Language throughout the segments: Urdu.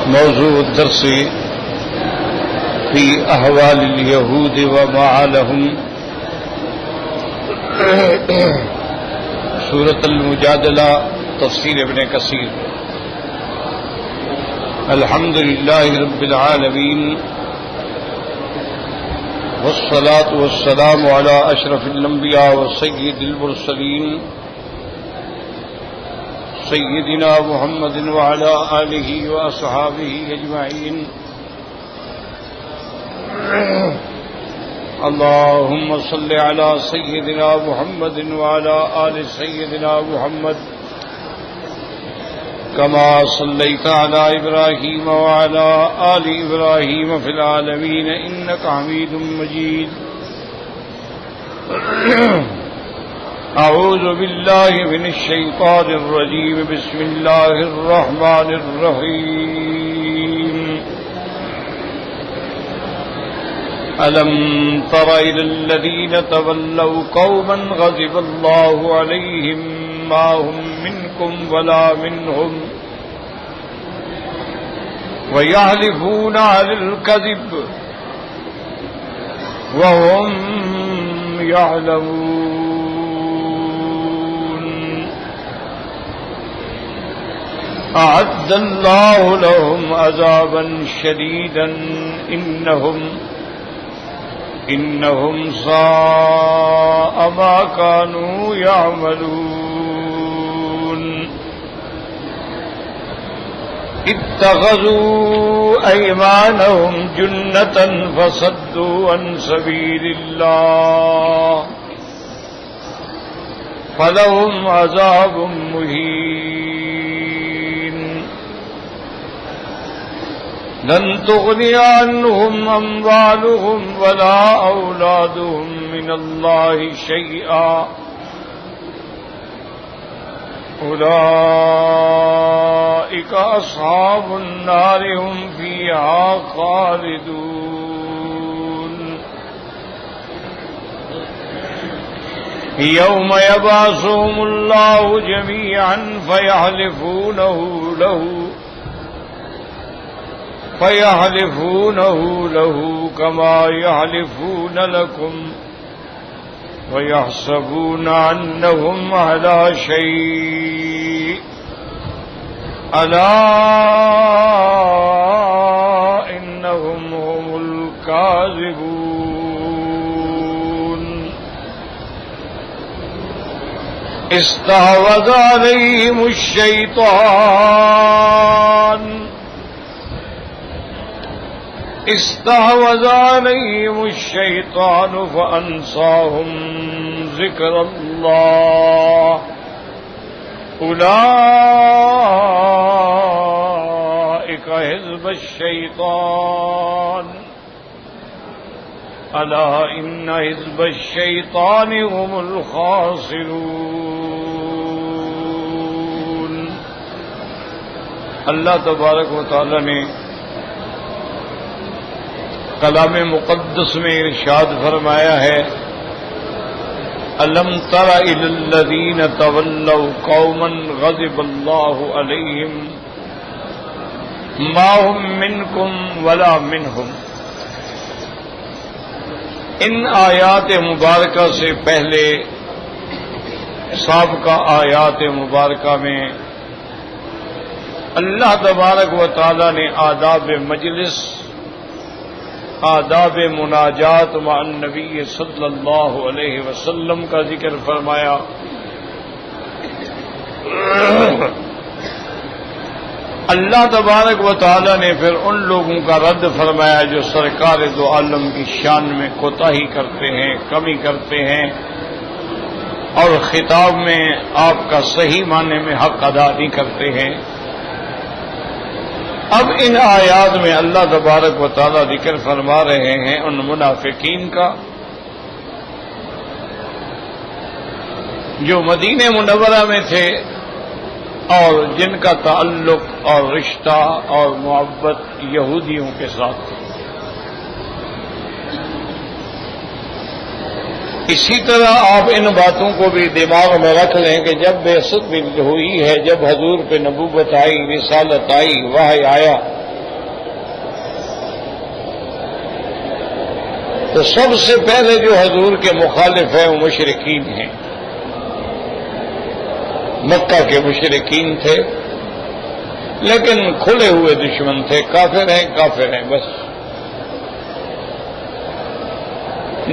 موضوع الدرس في أحوال اليهود وما لهم سورة المجادلة تفسير ابن كثير. الحمد لله رب العالمين والصلاة والسلام على أشرف الأنبياء وسيد المرسلين سيدنا محمد وعلى آله وأصحابه أجمعين. اللهم صل على سيدنا محمد وعلى آل سيدنا محمد كما صليت على إبراهيم وعلى آل إبراهيم في العالمين إنك حميد مجيد. أعوذ بالله من الشيطان الرجيم. بسم الله الرحمن الرحيم. ألم تر إلى الذين تولوا قوما غضب الله عليهم ما هم منكم ولا منهم ويحلفون على الكذب وهم يعلمون. أعد الله لهم عذابا شديدا إنهم ساء ما كانوا يعملون. اتخذوا أيمانهم جنة فصدوا عن سبيل الله فلهم عذاب مهين. لن تغني عنهم أموالهم ولا أولادهم من الله شيئا أولئك أصحاب النار هم فيها خالدون. يوم يبعثهم الله جميعا فيحلفونه له كما يحلفون لكم ويحسبون أنهم على شيء ألا إنهم هم الكاذبون. استحوذ عليهم الشيطان فأنساهم ذكر الله أولئك حزب الشيطان ألا إن حزب الشيطان هم الخاسرون. اللہ تبارک و تعالی نے کلام مقدس میں ارشاد فرمایا ہے الم تر الی الذین تولوا قوما غضب اللہ علیہم ما هم منکم ولا منہم. ان آیات مبارکہ سے پہلے سابقہ آیات مبارکہ میں اللہ تبارک و تعالی نے آداب مجلس، آداب مناجات مع النبی صلی اللہ علیہ وسلم کا ذکر فرمایا. اللہ تبارک و تعالی نے پھر ان لوگوں کا رد فرمایا جو سرکار دو عالم کی شان میں کوتاہی کرتے ہیں، کمی کرتے ہیں اور خطاب میں آپ کا صحیح معنی میں حق ادا نہیں کرتے ہیں. اب ان آیات میں اللہ تبارک و تعالی ذکر فرما رہے ہیں ان منافقین کا جو مدینہ منورہ میں تھے اور جن کا تعلق اور رشتہ اور محبت یہودیوں کے ساتھ تھی. اسی طرح آپ ان باتوں کو بھی دماغ میں رکھ لیں کہ جب بعثت بھی ہوئی ہے، جب حضور پہ نبوت آئی، رسالت آئی، وحی آیا، تو سب سے پہلے جو حضور کے مخالف ہیں وہ مشرکین ہیں، مکہ کے مشرکین تھے، لیکن کھلے ہوئے دشمن تھے، کافر ہیں بس،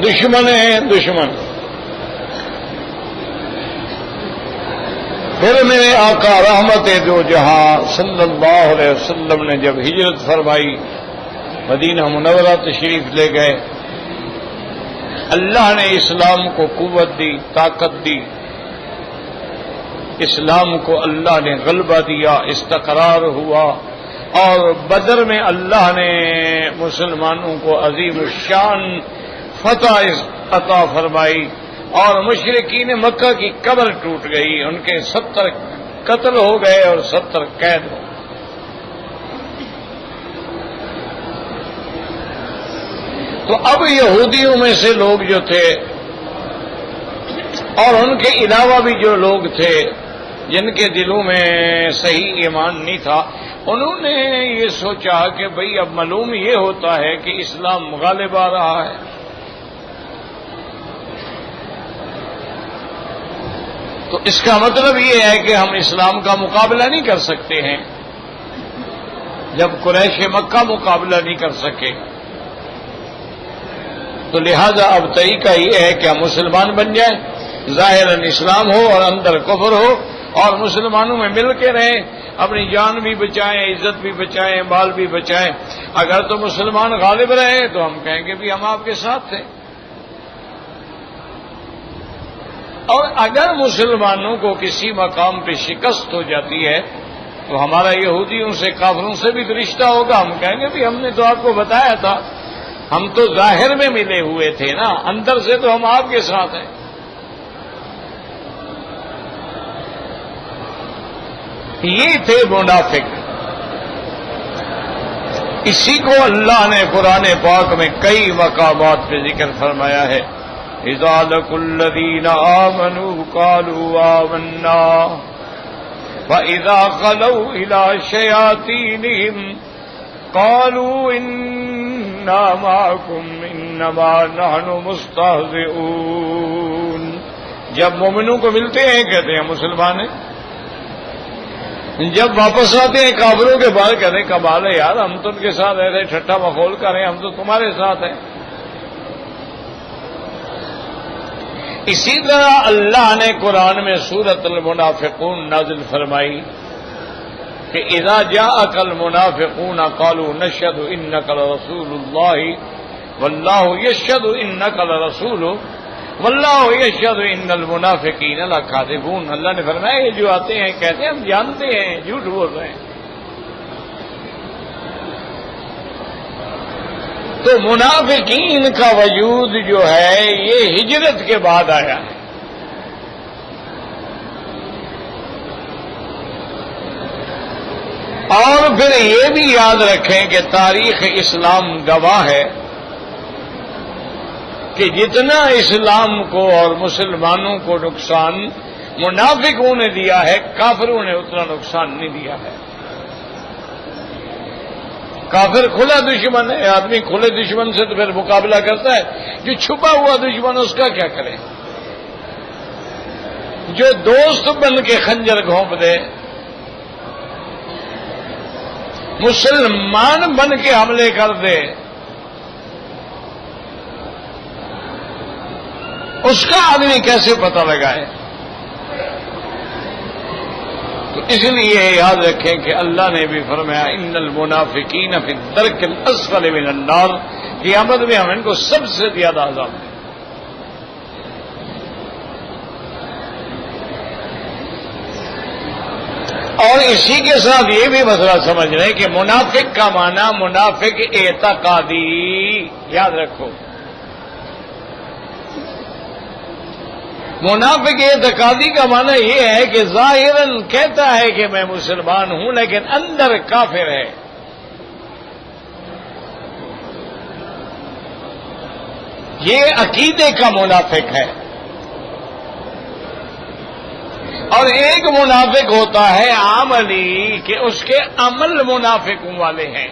دشمن ہیں دشمن۔ پھر میرے آقا رحمت دو جہاں صلی اللہ علیہ وسلم نے جب ہجرت فرمائی، مدینہ منورہ تشریف لے گئے، اللہ نے اسلام کو قوت دی، طاقت دی، اسلام کو اللہ نے غلبہ دیا، استقرار ہوا، اور بدر میں اللہ نے مسلمانوں کو عظیم الشان فتح عطا فرمائی، اور مشرکین مکہ کی قبر ٹوٹ گئی، ان کے 70 قتل ہو گئے اور 70 قید ہو گئے۔ تو اب یہودیوں میں سے لوگ جو تھے اور ان کے علاوہ بھی جو لوگ تھے جن کے دلوں میں صحیح ایمان نہیں تھا، انہوں نے یہ سوچا کہ بھئی اب معلوم یہ ہوتا ہے کہ اسلام غالب آ رہا ہے، تو اس کا مطلب یہ ہے کہ ہم اسلام کا مقابلہ نہیں کر سکتے ہیں، جب قریش مکہ مقابلہ نہیں کر سکے تو لہذا اب طریقہ یہ ہے کہ ہم مسلمان بن جائیں، ظاہراً اسلام ہو اور اندر کفر ہو، اور مسلمانوں میں مل کے رہیں، اپنی جان بھی بچائیں، عزت بھی بچائیں، مال بھی بچائیں۔ اگر تو مسلمان غالب رہے تو ہم کہیں گے بھی ہم آپ کے ساتھ تھے، اور اگر مسلمانوں کو کسی مقام پہ شکست ہو جاتی ہے تو ہمارا یہودیوں سے کافروں سے بھی تو رشتہ ہوگا، ہم کہیں گے بھی ہم نے تو آپ کو بتایا تھا، ہم تو ظاہر میں ملے ہوئے تھے نا، اندر سے تو ہم آپ کے ساتھ ہیں۔ یہ تھے منافق، اسی کو اللہ نے قرآن پاک میں کئی مقامات پہ ذکر فرمایا ہے، اذا لقوا الذین آمنوا قالوا آمنا فاذا خلوا الى شیاطینہم قالوا انا معکم انما نحن مستہزئون۔ جب مومنوں کو ملتے ہیں کہتے ہیں مسلمان ہیں، جب واپس آتے ہیں کافروں کے بعد کہتے ہیں کمال ہے یار، ہم تو ان کے ساتھ ایسے ٹھٹا مخول کریں، ہم تو تمہارے ساتھ ہیں۔ اسی طرح اللہ نے قرآن میں سورۃ المنافقون نازل فرمائی کہ اذا جاءك المنافقون قالوا نشهد انك لرسول الله والله يشهد انك لرسوله والله يشهد ان المنافقين لكاذبون۔ اللہ نے فرمایا یہ جو آتے ہیں کہتے ہیں ہم جانتے ہیں جھوٹ بول رہے ہیں۔ تو منافقین کا وجود جو ہے یہ ہجرت کے بعد آیا ہے، اور پھر یہ بھی یاد رکھیں کہ تاریخ اسلام گواہ ہے کہ جتنا اسلام کو اور مسلمانوں کو نقصان منافقوں نے دیا ہے، کافروں نے اتنا نقصان نہیں دیا ہے۔ کافر کھلا دشمن ہے، آدمی کھلے دشمن سے تو پھر مقابلہ کرتا ہے، جو چھپا ہوا دشمن اس کا کیا کرے، جو دوست بن کے خنجر گھونپ دے، مسلمان بن کے حملے کر دے، اس کا آدمی کیسے پتہ لگائے؟ تو اس لیے یاد رکھیں کہ اللہ نے بھی فرمایا ان المنافقین فی الدرک الاسفل من النار، قیامت میں ہم ان کو سب سے زیادہ عذاب دیں۔ اور اسی کے ساتھ یہ بھی مسئلہ سمجھ رہے کہ منافق کا معنی منافق اعتقادی، یاد رکھو، منافق اعتقادی کا معنی یہ ہے کہ ظاہراً کہتا ہے کہ میں مسلمان ہوں لیکن اندر کافر ہے۔ یہ عقیدے کا منافق ہے، اور ایک منافق ہوتا ہے عملی کہ اس کے عمل منافقوں والے ہیں۔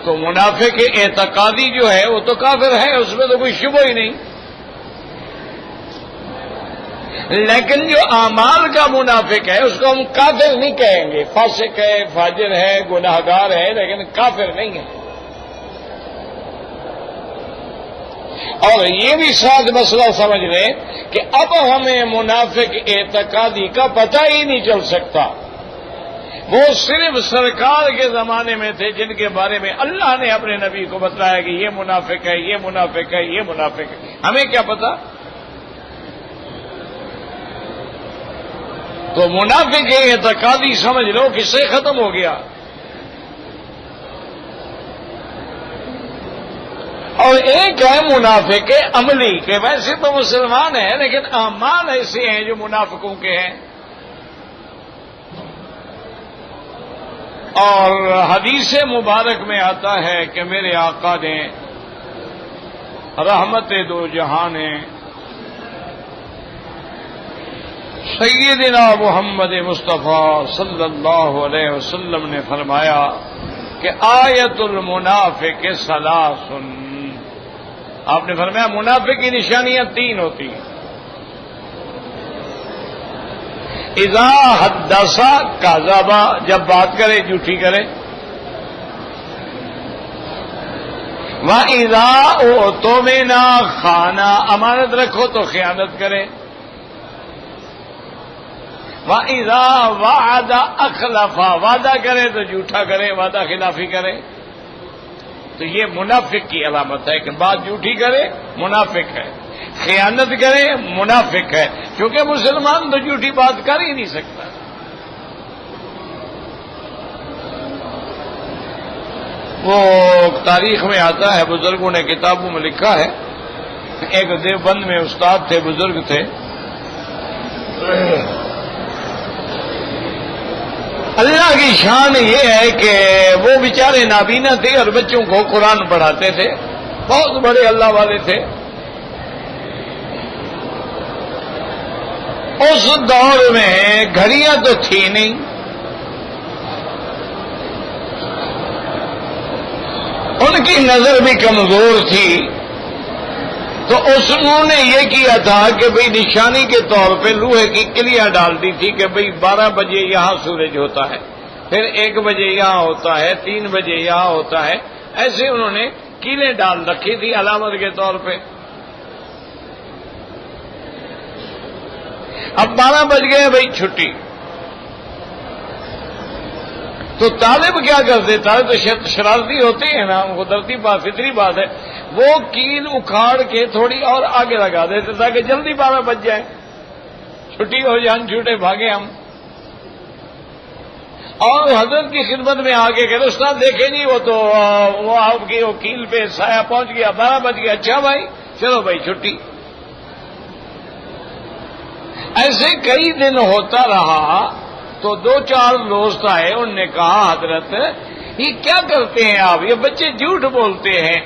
تو منافق اعتقادی جو ہے وہ تو کافر ہے، اس میں تو کوئی شبہ ہی نہیں، لیکن جو اعمال کا منافق ہے اس کو ہم کافر نہیں کہیں گے، فاسق ہے، فاجر ہے، گناہگار ہے، لیکن کافر نہیں ہے۔ اور یہ بھی ساتھ مسئلہ سمجھ لیں کہ اب ہمیں منافق اعتقادی کا پتہ ہی نہیں چل سکتا، وہ صرف سرکار کے زمانے میں تھے جن کے بارے میں اللہ نے اپنے نبی کو بتلایا کہ یہ منافق ہے، یہ منافق ہے، یہ منافق ہے، ہمیں کیا پتا؟ تو منافق اعتقادی سمجھ لو کس سے ختم ہو گیا، اور ایک ہے منافق عملی کہ ویسے تو مسلمان ہیں لیکن اعمال ایسے ہیں جو منافقوں کے ہیں۔ اور حدیث مبارک میں آتا ہے کہ میرے آقا نے رحمت دو جہان سیدنا محمد مصطفیٰ صلی اللہ علیہ وسلم نے فرمایا کہ آیت المنافق ثلاث، آپ نے فرمایا منافق کی نشانیاں تین ہوتی ہیں، اذا حدث کذب، جب بات کرے جھوٹی کرے، وَإِذَا اؤْتُمِنَ خَانَ، امانت رکھو تو خیانت کرے، وَإِذَا وَعَدَ أَخْلَفَ، وعدہ کرے تو جھوٹا کرے، وعدہ خلافی کرے۔ تو یہ منافق کی علامت ہے کہ بات جھوٹی کرے منافق ہے، خیانت کرے منافق ہے، کیونکہ مسلمان تو جھوٹی بات کر ہی نہیں سکتا۔ وہ تاریخ میں آتا ہے، بزرگوں نے کتابوں میں لکھا ہے، ایک دیوبند میں استاد تھے، بزرگ تھے، اللہ کی شان یہ ہے کہ وہ بیچارے نابینا تھے اور بچوں کو قرآن پڑھاتے تھے، بہت بڑے اللہ والے تھے۔ اس دور میں گھڑیاں تو تھی نہیں، ان کی نظر بھی کمزور تھی، تو انہوں نے یہ کیا تھا کہ بھئی نشانی کے طور پہ لوہے کی کلیاں ڈال دی تھی کہ بھئی 12 بجے یہاں سورج ہوتا ہے، پھر 1 بجے یہاں ہوتا ہے، 3 بجے یہاں ہوتا ہے، ایسے انہوں نے کیلیں ڈال رکھی تھی علامت کے طور پہ۔ اب 12 بج گئے، بھئی چھٹی، تو طالب کیا کرتے، طالب تو شرارتی ہوتے ہیں نا، قدرتی بات، فطری بات ہے، وہ کیل اکھاڑ کے تھوڑی اور آگے لگا دیتے تاکہ جلدی 12 بج جائے، چھٹی ہو جائے، ہم چھوٹے بھاگے ہم۔ اور حضرت کی خدمت میں آگے کہ استاد دیکھیں نہیں، وہ تو وہ آپ کی وہ کیل پہ سایہ پہنچ گیا، 12 بج گیا، اچھا بھائی چلو بھائی چھٹی۔ ایسے کئی دن ہوتا رہا، تو 2-4 دوست آئے، انہوں نے کہا حضرت یہ کیا کرتے ہیں آپ، یہ بچے جھوٹ بولتے ہیں،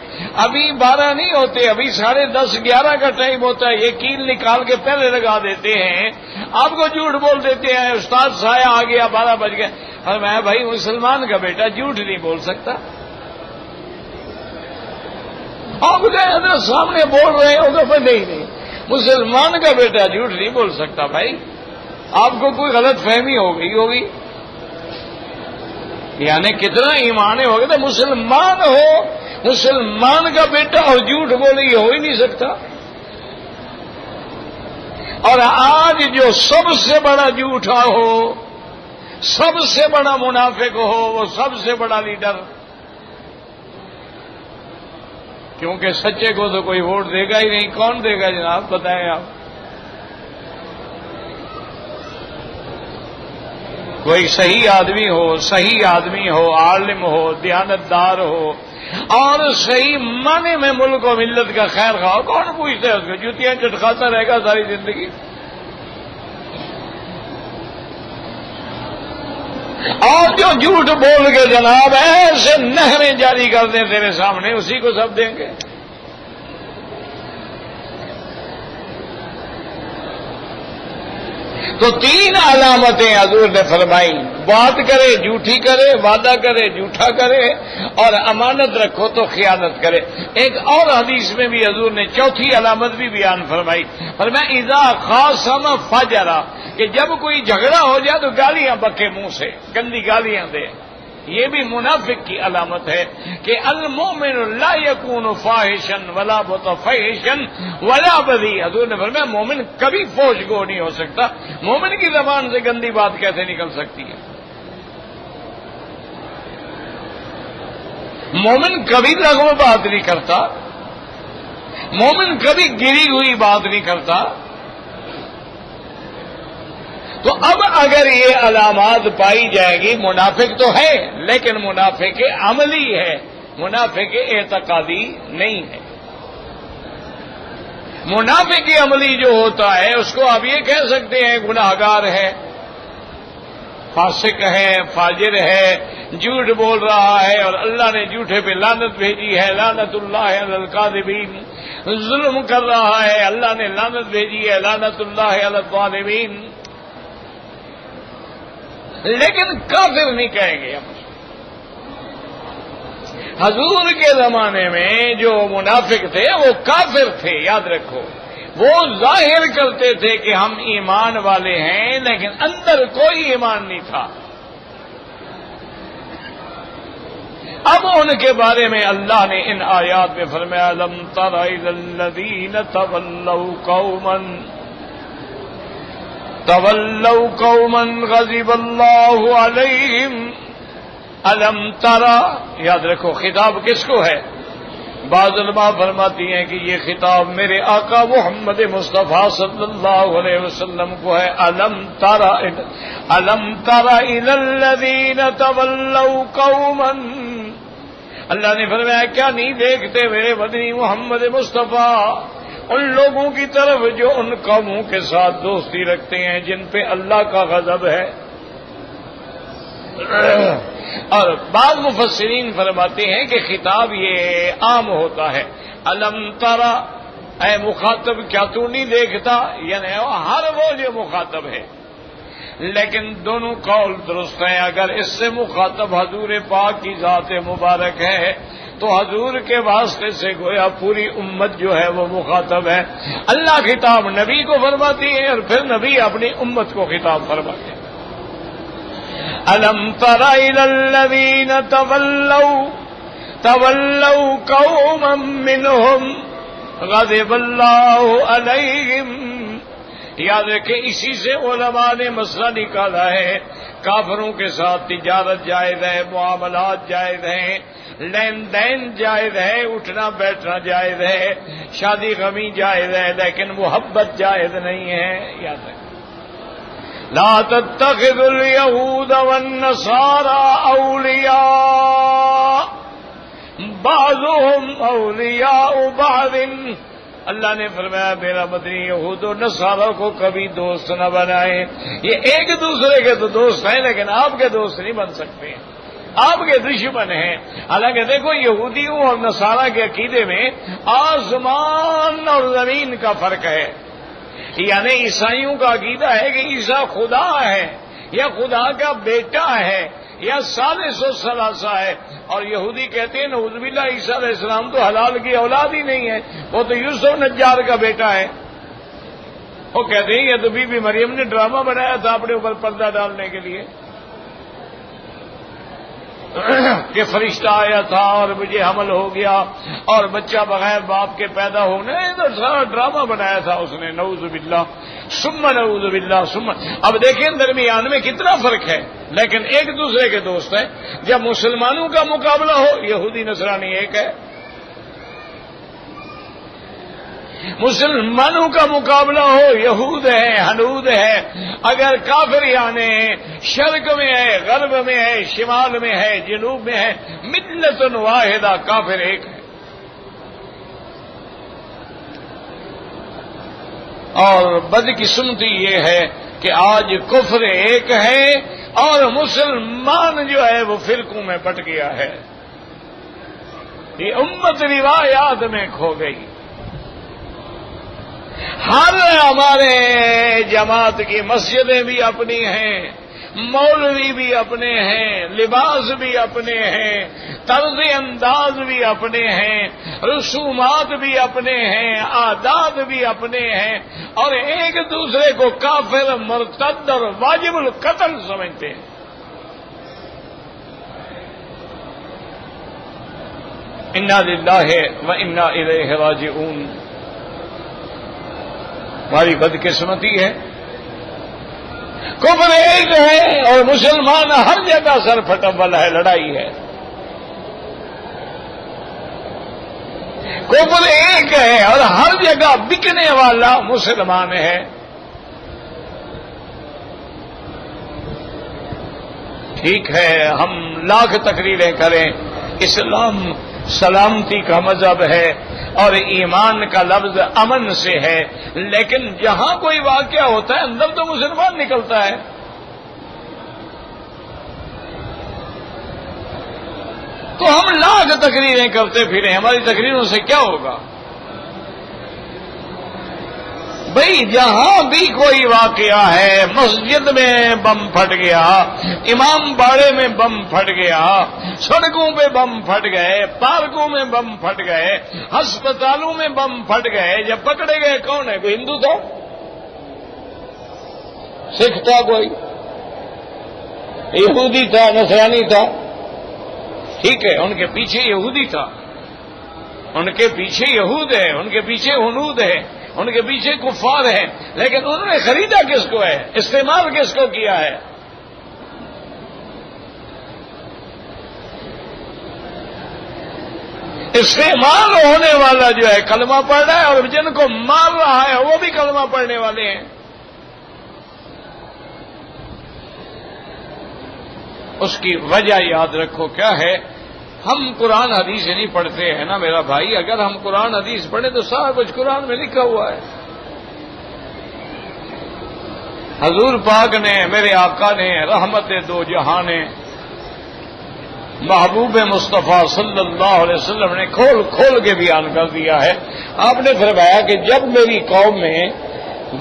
ابھی 12 نہیں ہوتے، ابھی 10:30 11 کا ٹائم ہوتا ہے، یہ کیل نکال کے پہلے لگا دیتے ہیں، آپ کو جھوٹ بول دیتے ہیں، استاد سایہ آ گیا 12 بج گئے۔ اور میں بھائی مسلمان کا بیٹا جھوٹ نہیں بول سکتا، آپ حضرت سامنے بول رہے ہو کہ نہیں، مسلمان کا بیٹا جھوٹ نہیں بول سکتا بھائی، آپ کو کوئی غلط فہمی ہو گئی ہوگی، یعنی کتنا ایمان ہوگا تو مسلمان ہو، مسلمان کا بیٹا اور جھوٹ بولے یہ ہو ہی نہیں سکتا۔ اور آج جو سب سے بڑا جھوٹا ہو، سب سے بڑا منافق ہو، وہ سب سے بڑا لیڈر، کیونکہ سچے کو تو کوئی ووٹ دے گا ہی نہیں، کون دے گا جناب بتائیں آپ؟ کوئی صحیح آدمی ہو، عالم ہو، دیانتدار ہو، اور صحیح معنی میں ملک و ملت کا خیر خواہ، کون پوچھتا ہے اس کو؟ جوتیاں چٹکاتا رہے گا ساری زندگی۔ اور جو جھوٹ بول کے جناب ایسے نہریں جاری کر دیں تیرے سامنے، اسی کو سب دیں گے۔ تو 3 علامتیں حضور نے فرمائی، بات کرے جھوٹی کرے، وعدہ کرے جھوٹا کرے، اور امانت رکھو تو خیانت کرے۔ ایک اور حدیث میں بھی حضور نے 4تھی علامت بھی بیان فرمائی، فرمایا اذا خاصم فجر، کہ جب کوئی جھگڑا ہو جائے تو گالیاں بکے منہ سے، گندی گالیاں دے۔ یہ بھی منافق کی علامت ہے کہ المؤمن لا یکون فاحشا ولا متفحشا ولا بذیء، حضور نے فرمایا مومن کبھی فحش گو نہیں ہو سکتا۔ مومن کی زبان سے گندی بات کیسے نکل سکتی ہے؟ مومن کبھی لغو بات نہیں کرتا، مومن کبھی گری ہوئی بات نہیں کرتا۔ تو اب اگر یہ علامات پائی جائے گی، منافق تو ہے لیکن منافق عملی ہے، منافق اعتقادی نہیں ہے۔ منافق عملی جو ہوتا ہے اس کو آپ یہ کہہ سکتے ہیں گناہگار ہے، فاسق ہے، فاجر ہے، جھوٹ بول رہا ہے اور اللہ نے جھوٹے پہ لعنت بھیجی ہے، لعنت اللہ علی الکاذبین، ظلم کر رہا ہے، اللہ نے لعنت بھیجی ہے، لعنت اللہ علی الظالمین، لیکن کافر نہیں کہیں گے ہم۔ حضور کے زمانے میں جو منافق تھے وہ کافر تھے، یاد رکھو، وہ ظاہر کرتے تھے کہ ہم ایمان والے ہیں لیکن اندر کوئی ایمان نہیں تھا۔ اب ان کے بارے میں اللہ نے ان آیات میں فرمایا لم تر الی الذین تولوا قوما غضب اللہ علیہم الم ترى، یاد رکھو خطاب کس کو ہے؟ بعض علماء فرماتی ہیں کہ یہ خطاب میرے آقا محمد مصطفیٰ صلی اللہ علیہ وسلم کو ہے۔ الم ترى الى الذین تولوا قوما، اللہ نے فرمایا کیا نہیں دیکھتے میرے مدنی محمد مصطفیٰ ان لوگوں کی طرف جو ان قوموں کے ساتھ دوستی رکھتے ہیں جن پہ اللہ کا غضب ہے۔ اور بعض مفسرین فرماتے ہیں کہ خطاب یہ عام ہوتا ہے، الم ترى، اے مخاطب کیا تو نہیں دیکھتا، یعنی ہر وہ جو مخاطب ہے، لیکن دونوں قول درست ہیں۔ اگر اس سے مخاطب حضور پاک کی ذات مبارک ہے تو حضور کے واسطے سے گویا پوری امت جو ہے وہ مخاطب ہے۔ اللہ خطاب نبی کو فرماتی ہے اور پھر نبی اپنی امت کو خطاب فرماتے ہیں۔ الم تر الی الذین تولوا قوما منهم غضب اللہ علیہم، یاد رکھیں اسی سے علماء نے مسئلہ نکالا ہے، کافروں کے ساتھ تجارت جائز ہے، معاملات جائز ہیں، لین دین جائز ہے، اٹھنا بیٹھنا جائز ہے، شادی غمی جائز ہے، لیکن محبت جائز نہیں ہے۔ یاد رکھیں لا تتخذوا اليهود والنصارى اولیاء بعضهم اولیاء بعض، اللہ نے فرمایا میرا مدنی یہود و نصارہ کو کبھی دوست نہ بنائیں، یہ ایک دوسرے کے تو دوست ہیں لیکن آپ کے دوست نہیں بن سکتے، آپ کے دشمن ہیں۔ حالانکہ دیکھو یہودیوں اور نصارہ کے عقیدے میں آسمان اور زمین کا فرق ہے، یعنی عیسائیوں کا عقیدہ ہے کہ عیسیٰ خدا ہے یا خدا کا بیٹا ہے یا ثالث و ثلاثہ ہے، اور یہودی کہتے ہیں نعوذ باللہ عیسیٰ علیہ السلام تو حلال کی اولاد ہی نہیں ہے، وہ تو یوسف نجار کا بیٹا ہے۔ وہ کہتے ہیں یہ تو بی بی مریم نے ڈرامہ بنایا تھا اپنے اوپر پردہ ڈالنے کے لیے کہ فرشتہ آیا تھا اور مجھے حمل ہو گیا اور بچہ بغیر باپ کے پیدا ہونے، تو سارا ڈرامہ بنایا تھا اس نے، نعوذ باللہ ثم نعوذ باللہ ثم۔ اب دیکھیں درمیان میں کتنا فرق ہے، لیکن ایک دوسرے کے دوست ہیں۔ جب مسلمانوں کا مقابلہ ہو یہودی نصرانی ایک ہے، مسلمانوں کا مقابلہ ہو یہود ہے، حنود ہے، اگر کافر یعنی شرق میں ہے، غرب میں ہے، شمال میں ہے، جنوب میں ہے، ملت واحدہ، کافر ایک ہے۔ اور بدقسمتی یہ ہے کہ آج کفر ایک ہے اور مسلمان جو ہے وہ فرقوں میں بٹ گیا ہے، یہ امت روایات میں کھو گئی۔ ہر ہمارے جماعت کی مسجدیں بھی اپنی ہیں، مولوی بھی اپنے ہیں، لباس بھی اپنے ہیں، طرز انداز بھی اپنے ہیں، رسومات بھی اپنے ہیں، عادات بھی اپنے ہیں، اور ایک دوسرے کو کافر، مرتد اور واجب القتل سمجھتے ہیں۔ انا للہ و انا الیہ راجعون۔ ہماری بدقسمتی ہے، کفر ایک ہے اور مسلمان ہر جگہ سر پھٹبل ہے، لڑائی ہے۔ کفر ایک ہے اور ہر جگہ بکنے والا مسلمان ہے۔ ٹھیک ہے، ہم لاکھ تقریریں کریں، اسلام سلامتی کا مذہب ہے اور ایمان کا لفظ امن سے ہے، لیکن جہاں کوئی واقعہ ہوتا ہے اندر تو مسلمان نکلتا ہے۔ تو ہم لاکھ تقریریں کرتے پھریں، ہماری تقریروں سے کیا ہوگا؟ بھئی جہاں بھی کوئی واقعہ ہے، مسجد میں بم پھٹ گیا، امام باڑے میں بم پھٹ گیا، سڑکوں پہ بم پھٹ گئے، پارکوں میں بم پھٹ گئے، ہسپتالوں میں بم پھٹ گئے، جب پکڑے گئے کون ہے؟ کوئی ہندو تھا؟ سکھ تھا؟ کوئی یہودی تھا؟ نصرانی تھا؟ ٹھیک ہے، ان کے پیچھے یہودی تھا، ان کے پیچھے یہود ہے، ان کے پیچھے ہنود ہے، ان کے پیچھے کفار ہیں، لیکن انہوں نے خریدا کس کو ہے؟ استعمال کس کو کیا ہے؟ استعمال ہونے والا جو ہے کلمہ پڑھ رہا ہے، اور جن کو مار رہا ہے وہ بھی کلمہ پڑھنے والے ہیں۔ اس کی وجہ یاد رکھو کیا ہے؟ ہم قرآن حدیث نہیں پڑھتے ہیں نا میرا بھائی۔ اگر ہم قرآن حدیث پڑھیں تو سارا کچھ قرآن میں لکھا ہوا ہے۔ حضور پاک نے، میرے آقا نے، رحمت دو جہاں نے، محبوب مصطفیٰ صلی اللہ علیہ وسلم نے کھول کھول کے بیان کر دیا ہے۔ آپ نے فرمایا کہ جب میری قوم میں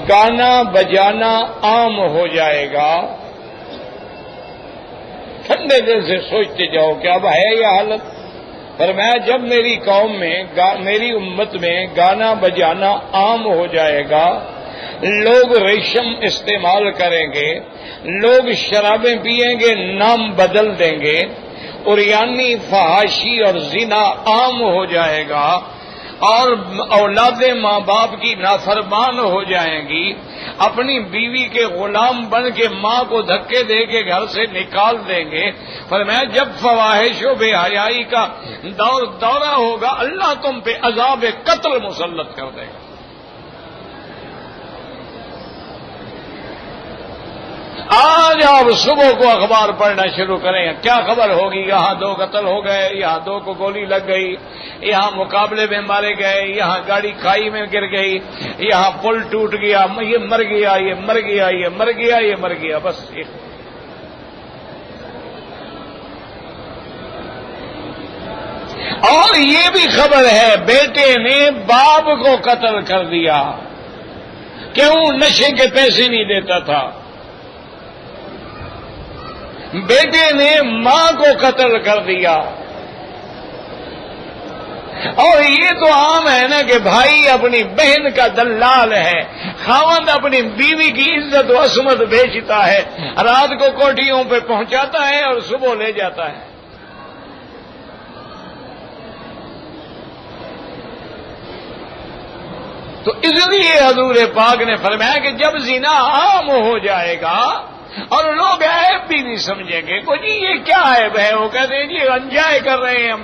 گانا بجانا عام ہو جائے گا، ٹھنڈے دل سے سوچتے جاؤ کہ اب ہے یہ حالت۔ فرمایا جب میری قوم میں، میری امت میں گانا بجانا عام ہو جائے گا، لوگ ریشم استعمال کریں گے، لوگ شرابیں پئیں گے، نام بدل دیں گے، عریانی، فحاشی اور زنا عام ہو جائے گا، اور اولادیں ماں باپ کی نافرمان ہو جائیں گی، اپنی بیوی کے غلام بن کے ماں کو دھکے دے کے گھر سے نکال دیں گے۔ فرمایا جب فواحش و بے حیائی کا دورہ ہوگا، اللہ تم پہ عذاب قتل مسلط کر دے گا۔ آج آپ صبح کو اخبار پڑھنا شروع کریں، کیا خبر ہوگی؟ یہاں 2 قتل ہو گئے، یہاں 2 کو گولی لگ گئی، یہاں مقابلے میں مارے گئے، یہاں گاڑی کھائی میں گر گئی، یہاں پل ٹوٹ گیا، یہ مر گیا، یہ مر گیا، یہ مر گیا، یہ مر گیا، بس یہ۔ اور یہ بھی خبر ہے بیٹے نے باپ کو قتل کر دیا، کیوں؟ نشے کے پیسے نہیں دیتا تھا۔ بیٹے نے ماں کو قتل کر دیا۔ اور یہ تو عام ہے نا کہ بھائی اپنی بہن کا دلال ہے، خاوند اپنی بیوی کی عزت و عصمت بیچتا ہے، رات کو کوٹھیوں پہ پہنچاتا ہے اور صبح لے جاتا ہے۔ تو اس لیے حضور پاک نے فرمایا کہ جب زنا عام ہو جائے گا اور لوگ عیب بھی نہیں سمجھیں گے، کو جی یہ کیا عیب ہے؟ وہ کہتے ہیں جی انجوائے کر رہے ہیں ہم۔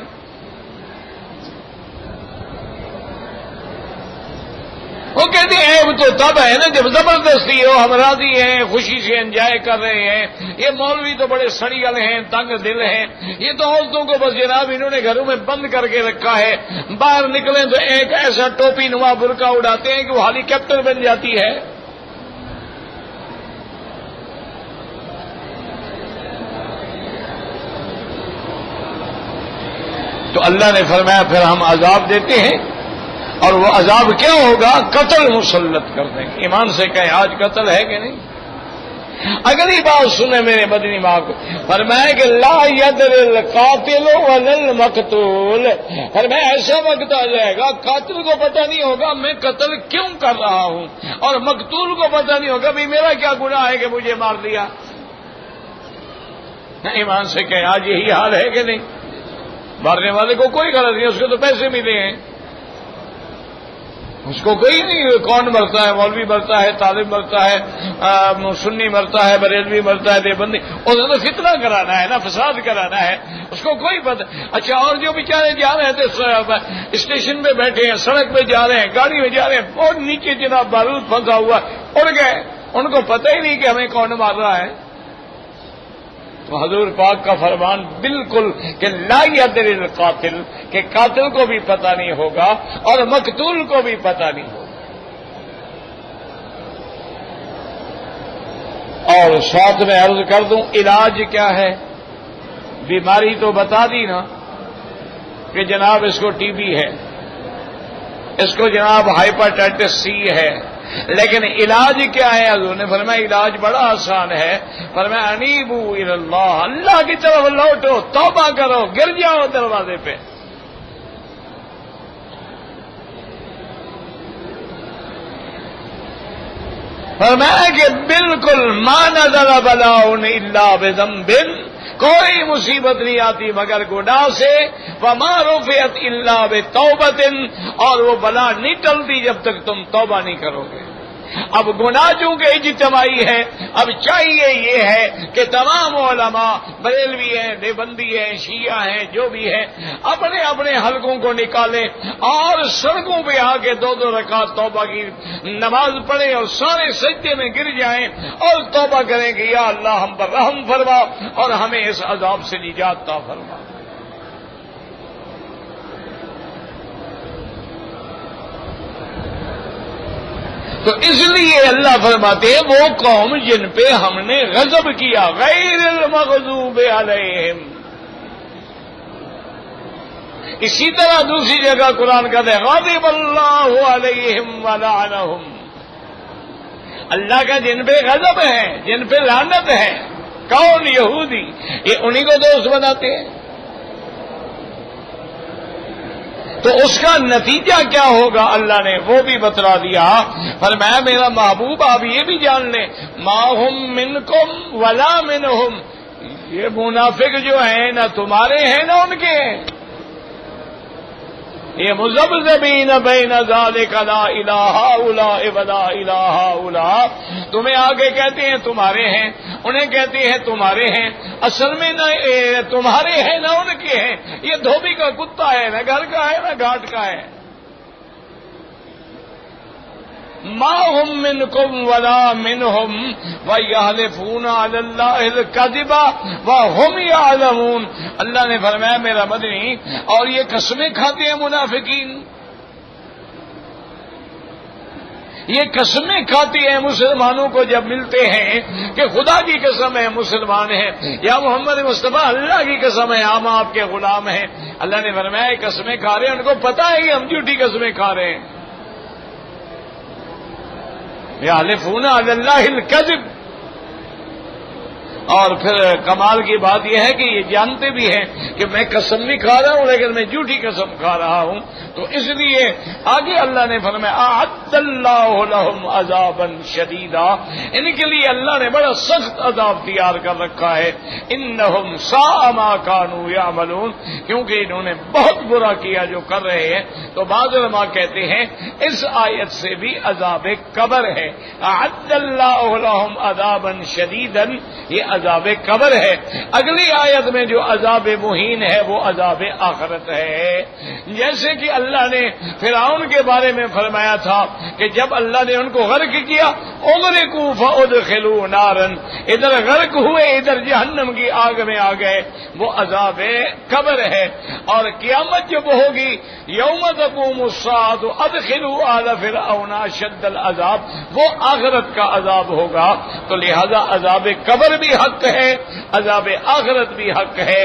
وہ کہتے ہیں عیب تو تب ہے نا جب زبردستی ہو، ہم راضی ہیں، خوشی سے انجوائے کر رہے ہیں۔ یہ مولوی تو بڑے سڑیل ہیں، تنگ دل ہیں، یہ تو عورتوں کو بس جناب انہوں نے گھروں میں بند کر کے رکھا ہے، باہر نکلیں تو ایک ایسا ٹوپی نما برقع اڑاتے ہیں کہ وہ ہیلی کاپٹر بن جاتی ہے۔ تو اللہ نے فرمایا پھر ہم عذاب دیتے ہیں اور وہ عذاب کیا ہوگا؟ قتل مسلط کر دیں گے. ایمان سے کہیں آج قتل ہے کہ نہیں؟ اگلی بات سنیں میرے مدنی ماں کو، فرمایا کہ لا یدر القاتل ولا المقتول، فرمایا ایسا وقت آ جائے گا قاتل کو پتہ نہیں ہوگا میں قتل کیوں کر رہا ہوں، اور مقتول کو پتہ نہیں ہوگا بھی میرا کیا گناہ ہے کہ مجھے مار دیا. ایمان سے کہیں آج یہی حال ہے کہ نہیں؟ مارنے والے کو کوئی غرض نہیں، اس کو تو پیسے ملے ہیں، اس کو کوئی نہیں کون مرتا ہے، مولوی مرتا ہے، طالب مرتا ہے، سنی مرتا ہے، بریلوی مرتا ہے، دیوبندی، اسے تو فتنہ کرانا ہے نا، فساد کرانا ہے، اس کو کوئی پتہ. اچھا اور جو بیچارے جا رہے تھے اسٹیشن پہ بیٹھے ہیں، سڑک پہ جا رہے ہیں، گاڑی میں جا رہے ہیں، اور نیچے جناب بارود پھنسا ہوا اڑ گئے، ان کو پتہ ہی نہیں کہ ہمیں کون مار رہا ہے. تو حضور پاک کا فرمان بالکل کہ لا یدر القاتل، کہ قاتل کو بھی پتہ نہیں ہوگا اور مقتول کو بھی پتہ نہیں ہوگا. اور ساتھ میں عرض کر دوں علاج کیا ہے؟ بیماری تو بتا دی نا کہ جناب اس کو ٹی بی ہے، اس کو جناب ہائپرٹائٹس سی ہے، لیکن علاج کیا ہے؟ حضور نے فرمایا علاج بڑا آسان ہے. فرمایا انیبو الی اللہ، اللہ کی طرف لوٹو، توبہ کرو، گر جاؤ دروازے پہ. فرمایا کہ بالکل ما نزل بلاء الا بذنب، کوئی مصیبت نہیں آتی مگر گناہ سے. وما رفعت الا بتوبۃ، اور وہ بلا نہیں ٹلتی جب تک تم توبہ نہیں کرو گے. اب گناہ چونکہ اجتماعی ہے، اب چاہیے یہ ہے کہ تمام علماء بریلوی ہیں، دیوبندی ہیں، شیعہ ہیں، جو بھی ہیں، اپنے اپنے حلقوں کو نکالیں اور سڑکوں پہ آ کے 2 رکعت توبہ کی نماز پڑھیں اور سارے سجدے میں گر جائیں اور توبہ کریں کہ یا اللہ ہم پر رحم فرما اور ہمیں اس عذاب سے نجات عطا فرما. تو اس لیے اللہ فرماتے ہیں وہ قوم جن پہ ہم نے غضب کیا، غیر المغضوب علیہم. اسی طرح دوسری جگہ قرآن کہتا ہے غضب اللہ علیہم ولعنہم، اللہ کا جن پہ غضب ہے، جن پہ لعنت ہے. کون؟ یہودی. یہ انہی کو دوست بناتے ہیں. تو اس کا نتیجہ کیا ہوگا اللہ نے وہ بھی بتلا دیا. فرمایا میرا محبوب آپ یہ بھی جان لیں ما ہم منکم ولا منہم، یہ منافق جو ہیں نہ تمہارے ہیں نہ ان کے ہیں. یہ مذبذبین بین ذالک لا الہ ہؤلاء ولا الہ ہؤلاء، تمہیں آگے کہتے ہیں تمہارے ہیں، انہیں کہتے ہیں تمہارے ہیں، اصل میں نہ تمہارے ہیں نہ ان کے ہیں. یہ دھوبی کا کتا ہے، نہ گھر کا ہے نہ گھاٹ کا ہے. ما ہم منکم ولا منہم ویحلفون علی اللہ الکذب وہم یعلمون. اللہ نے فرمایا میرا مدنی اور یہ قسمیں کھاتے ہیں منافقین، یہ قسمیں کھاتے ہیں مسلمانوں کو جب ملتے ہیں کہ خدا کی قسم ہے مسلمان ہیں، یا محمد مصطفیٰ اللہ کی قسم ہے ہم آپ کے غلام ہیں. اللہ نے فرمایا یہ قسمیں کھا رہے ہیں، ان کو پتہ ہے کہ ہم جھوٹی قسمیں کھا رہے ہیں. یحلفون علی اللہ الکذب. اور پھر کمال کی بات یہ ہے کہ یہ جانتے بھی ہیں کہ میں قسم نہیں کھا رہا ہوں لیکن میں جھوٹی قسم کھا رہا ہوں. تو اس لیے آگے اللہ نے فرمایا اعد اللہ لهم عذابا شدیدا، ان کے لیے اللہ نے بڑا سخت عذاب تیار کر رکھا ہے. انہم ساء ما كانوا يعملون، کیونکہ انہوں نے بہت برا کیا جو کر رہے ہیں. تو بعض علماء کہتے ہیں اس آیت سے بھی عذاب قبر ہے. اعد اللہ لهم عذابا شدیدا، یہ عذاب قبر ہے. اگلی آیت میں جو عذاب مہین ہے وہ عذاب آخرت ہے. جیسے کہ اللہ نے فرعون کے بارے میں فرمایا تھا کہ جب اللہ نے ان کو غرق کیا اغرقوا فادخلوا نارا، ادھر غرق ہوئے ادھر جہنم کی آگ میں آ گئے، وہ عذاب قبر ہے. اور قیامت جب ہوگی یوم تقوم الساعۃ ادخلوا آل فرعون اشد العذاب، وہ آخرت کا عذاب ہوگا. تو لہذا عذاب قبر بھی حق ہے، عذاب آخرت بھی حق ہے،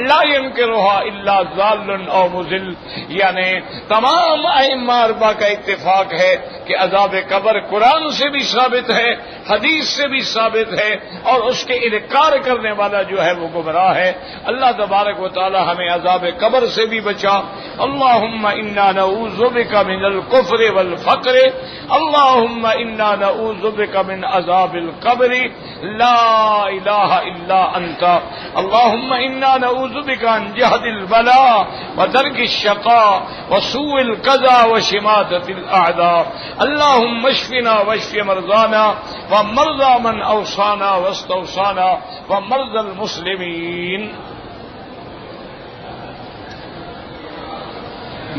لا ينکرها الا ضال او مضل، یعنی تمام ائمہ اربعہ کا اتفاق ہے کہ عذاب قبر قرآن سے بھی ثابت ہے، حدیث سے بھی ثابت ہے، اور اس کے انکار کرنے والا جو ہے وہ گمراہ ہے۔ اللہ تبارک و تعالی ہمیں عذاب قبر سے بھی بچا۔ اللہم انا نعوذ بک من الکفر والفقر، اللہم انا نعوذ بک من عذاب القبر لا الہ الا انت، اللہم انا نعوذ بک عن جہد البلاء ودرک الشقاء وسوء القضاء وشماتة الاعداء، اللہم اشفنا واشف مرضانا ومرضى من اوصانا واستوصانا ومرضى المسلمین۔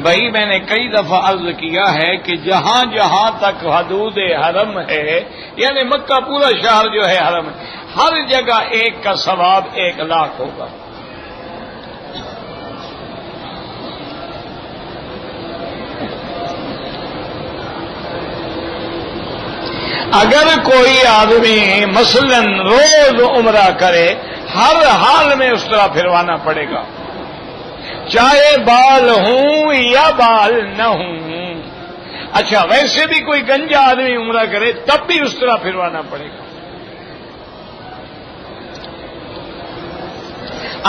بھائی میں نے کئی دفعہ عرض کیا ہے کہ جہاں جہاں تک حدود حرم ہے، یعنی مکہ پورا شہر جو ہے حرم ہے، ہر جگہ ایک کا ثواب 1,00,000 ہوگا۔ اگر کوئی آدمی مثلا روز عمرہ کرے، ہر حال میں اس طرح پھروانا پڑے گا، چاہے بال ہوں یا بال نہ ہوں۔ اچھا ویسے بھی کوئی گنجا آدمی عمرہ کرے تب بھی اس طرح پھروانا پڑے گا۔